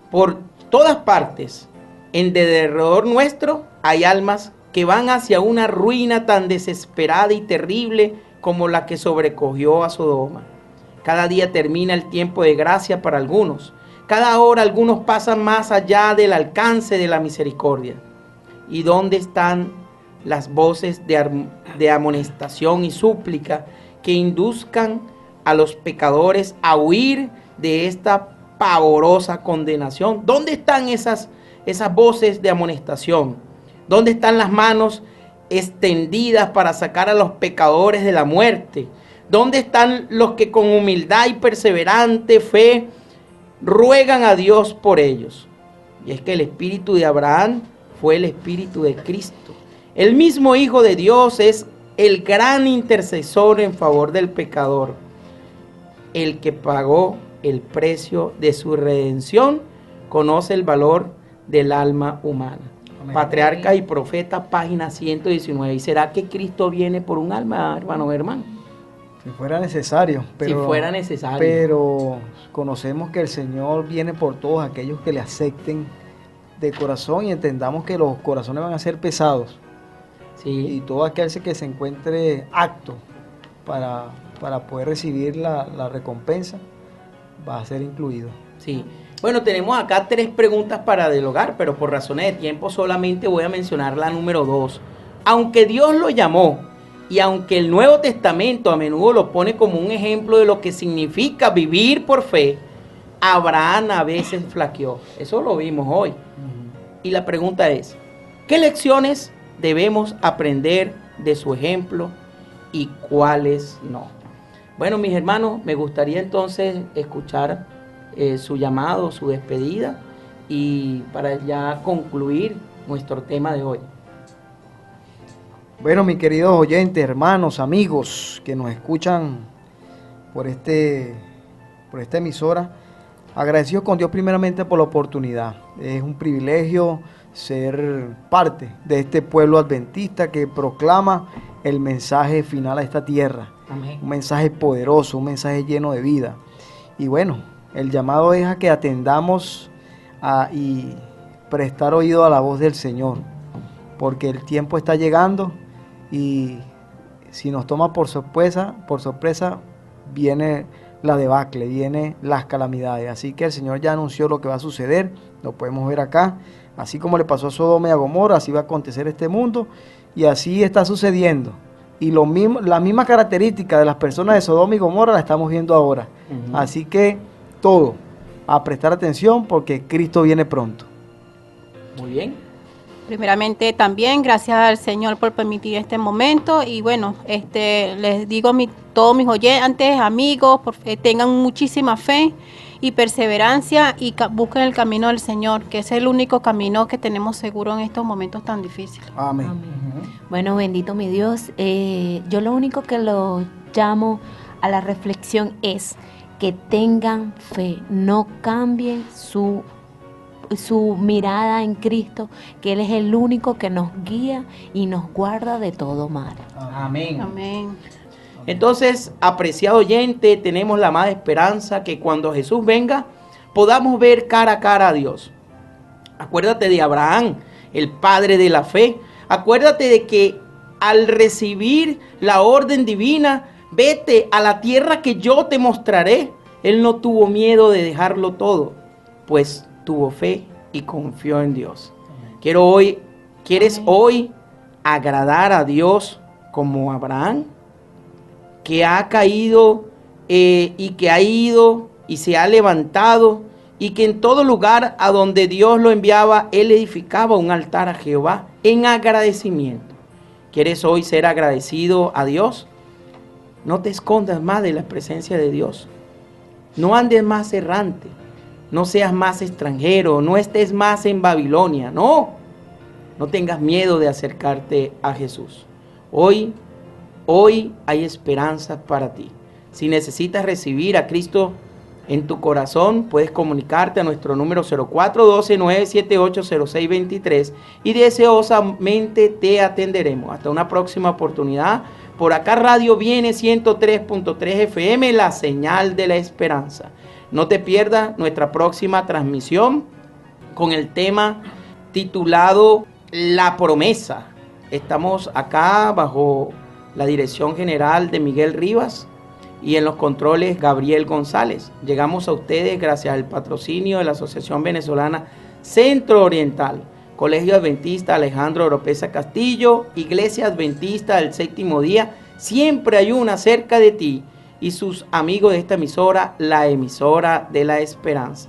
Por todas partes, en derredor nuestro, hay almas que van hacia una ruina tan desesperada y terrible como la que sobrecogió a Sodoma. Cada día termina el tiempo de gracia para algunos. Cada hora algunos pasan más allá del alcance de la misericordia. ¿Y dónde están las voces de amonestación y súplica que induzcan a los pecadores a huir de esta pavorosa condenación? ¿Dónde están esas voces de amonestación? ¿Dónde están las manos extendidas para sacar a los pecadores de la muerte? ¿Dónde están los que con humildad y perseverante fe ruegan a Dios por ellos? Y es que el espíritu de Abraham fue el espíritu de Cristo. El mismo Hijo de Dios es el gran intercesor en favor del pecador, el que pagó el precio de su redención, conoce el valor del alma humana. Amén. Patriarca y Profeta, página 119. ¿Y será que Cristo viene por un alma, hermano Germán? Si fuera necesario. Pero conocemos que el Señor viene por todos aquellos que le acepten de corazón y entendamos que los corazones van a ser pesados. Sí. Y todo aquel que se encuentre apto para poder recibir la recompensa va a ser incluido. Sí. Bueno, tenemos acá 3 preguntas para dialogar, pero por razones de tiempo solamente voy a mencionar la número 2. Aunque Dios lo llamó y aunque el Nuevo Testamento a menudo lo pone como un ejemplo de lo que significa vivir por fe, Abraham a veces flaqueó. Eso lo vimos hoy. Y la pregunta es, ¿qué lecciones debemos aprender de su ejemplo y cuáles no? Bueno, mis hermanos, me gustaría entonces escuchar su llamado, su despedida, y para ya concluir nuestro tema de hoy. Bueno, mis queridos oyentes, hermanos, amigos que nos escuchan por esta emisora, agradecidos con Dios primeramente por la oportunidad. Es un privilegio ser parte de este pueblo adventista que proclama el mensaje final a esta tierra. Amén. Un mensaje poderoso, un mensaje lleno de vida. Y bueno, el llamado es a que atendamos y prestar oído a la voz del Señor, porque el tiempo está llegando y si nos toma por sorpresa viene la debacle, vienen las calamidades. Así que el Señor ya anunció lo que va a suceder, lo podemos ver acá. Así como le pasó a Sodoma y a Gomorra, así va a acontecer este mundo, y así está sucediendo. Y las mismas características de las personas de Sodoma y Gomorra las estamos viendo ahora. Así que todo, a prestar atención porque Cristo viene pronto. Muy bien. Primeramente también gracias al Señor por permitir este momento, y bueno, les digo a todos mis oyentes, amigos, tengan muchísima fe y perseverancia y busquen el camino del Señor, que es el único camino que tenemos seguro en estos momentos tan difíciles. Amén. Bueno, bendito mi Dios. Yo lo único que lo llamo a la reflexión es que tengan fe, no cambien su mirada en Cristo, que Él es el único que nos guía y nos guarda de todo mal. Amén. Amén. Entonces, apreciado oyente, tenemos la amada esperanza que cuando Jesús venga, podamos ver cara a cara a Dios. Acuérdate de Abraham, el padre de la fe. Acuérdate de que al recibir la orden divina, vete a la tierra que yo te mostraré. Él no tuvo miedo de dejarlo todo, pues tuvo fe y confió en Dios. ¿Quieres hoy agradar a Dios como Abraham, que ha caído y que ha ido y se ha levantado, y que en todo lugar a donde Dios lo enviaba, él edificaba un altar a Jehová en agradecimiento? ¿Quieres hoy ser agradecido a Dios? No te escondas más de la presencia de Dios. No andes más errante. No seas más extranjero. No estés más en Babilonia. No tengas miedo de acercarte a Jesús. Hoy hay esperanza para ti. Si necesitas recibir a Cristo en tu corazón, puedes comunicarte a nuestro número 0412-978-0623 y deseosamente te atenderemos. Hasta una próxima oportunidad. Por acá Radio Viene 103.3 FM, la señal de la esperanza. No te pierdas nuestra próxima transmisión con el tema titulado La Promesa. Estamos acá bajo la dirección general de Miguel Rivas y en los controles Gabriel González. Llegamos a ustedes gracias al patrocinio de la Asociación Venezolana Centro Oriental, Colegio Adventista Alejandro Oropesa Castillo, Iglesia Adventista del Séptimo Día, Siempre Hay Una cerca de ti, y sus amigos de esta emisora, la emisora de la esperanza.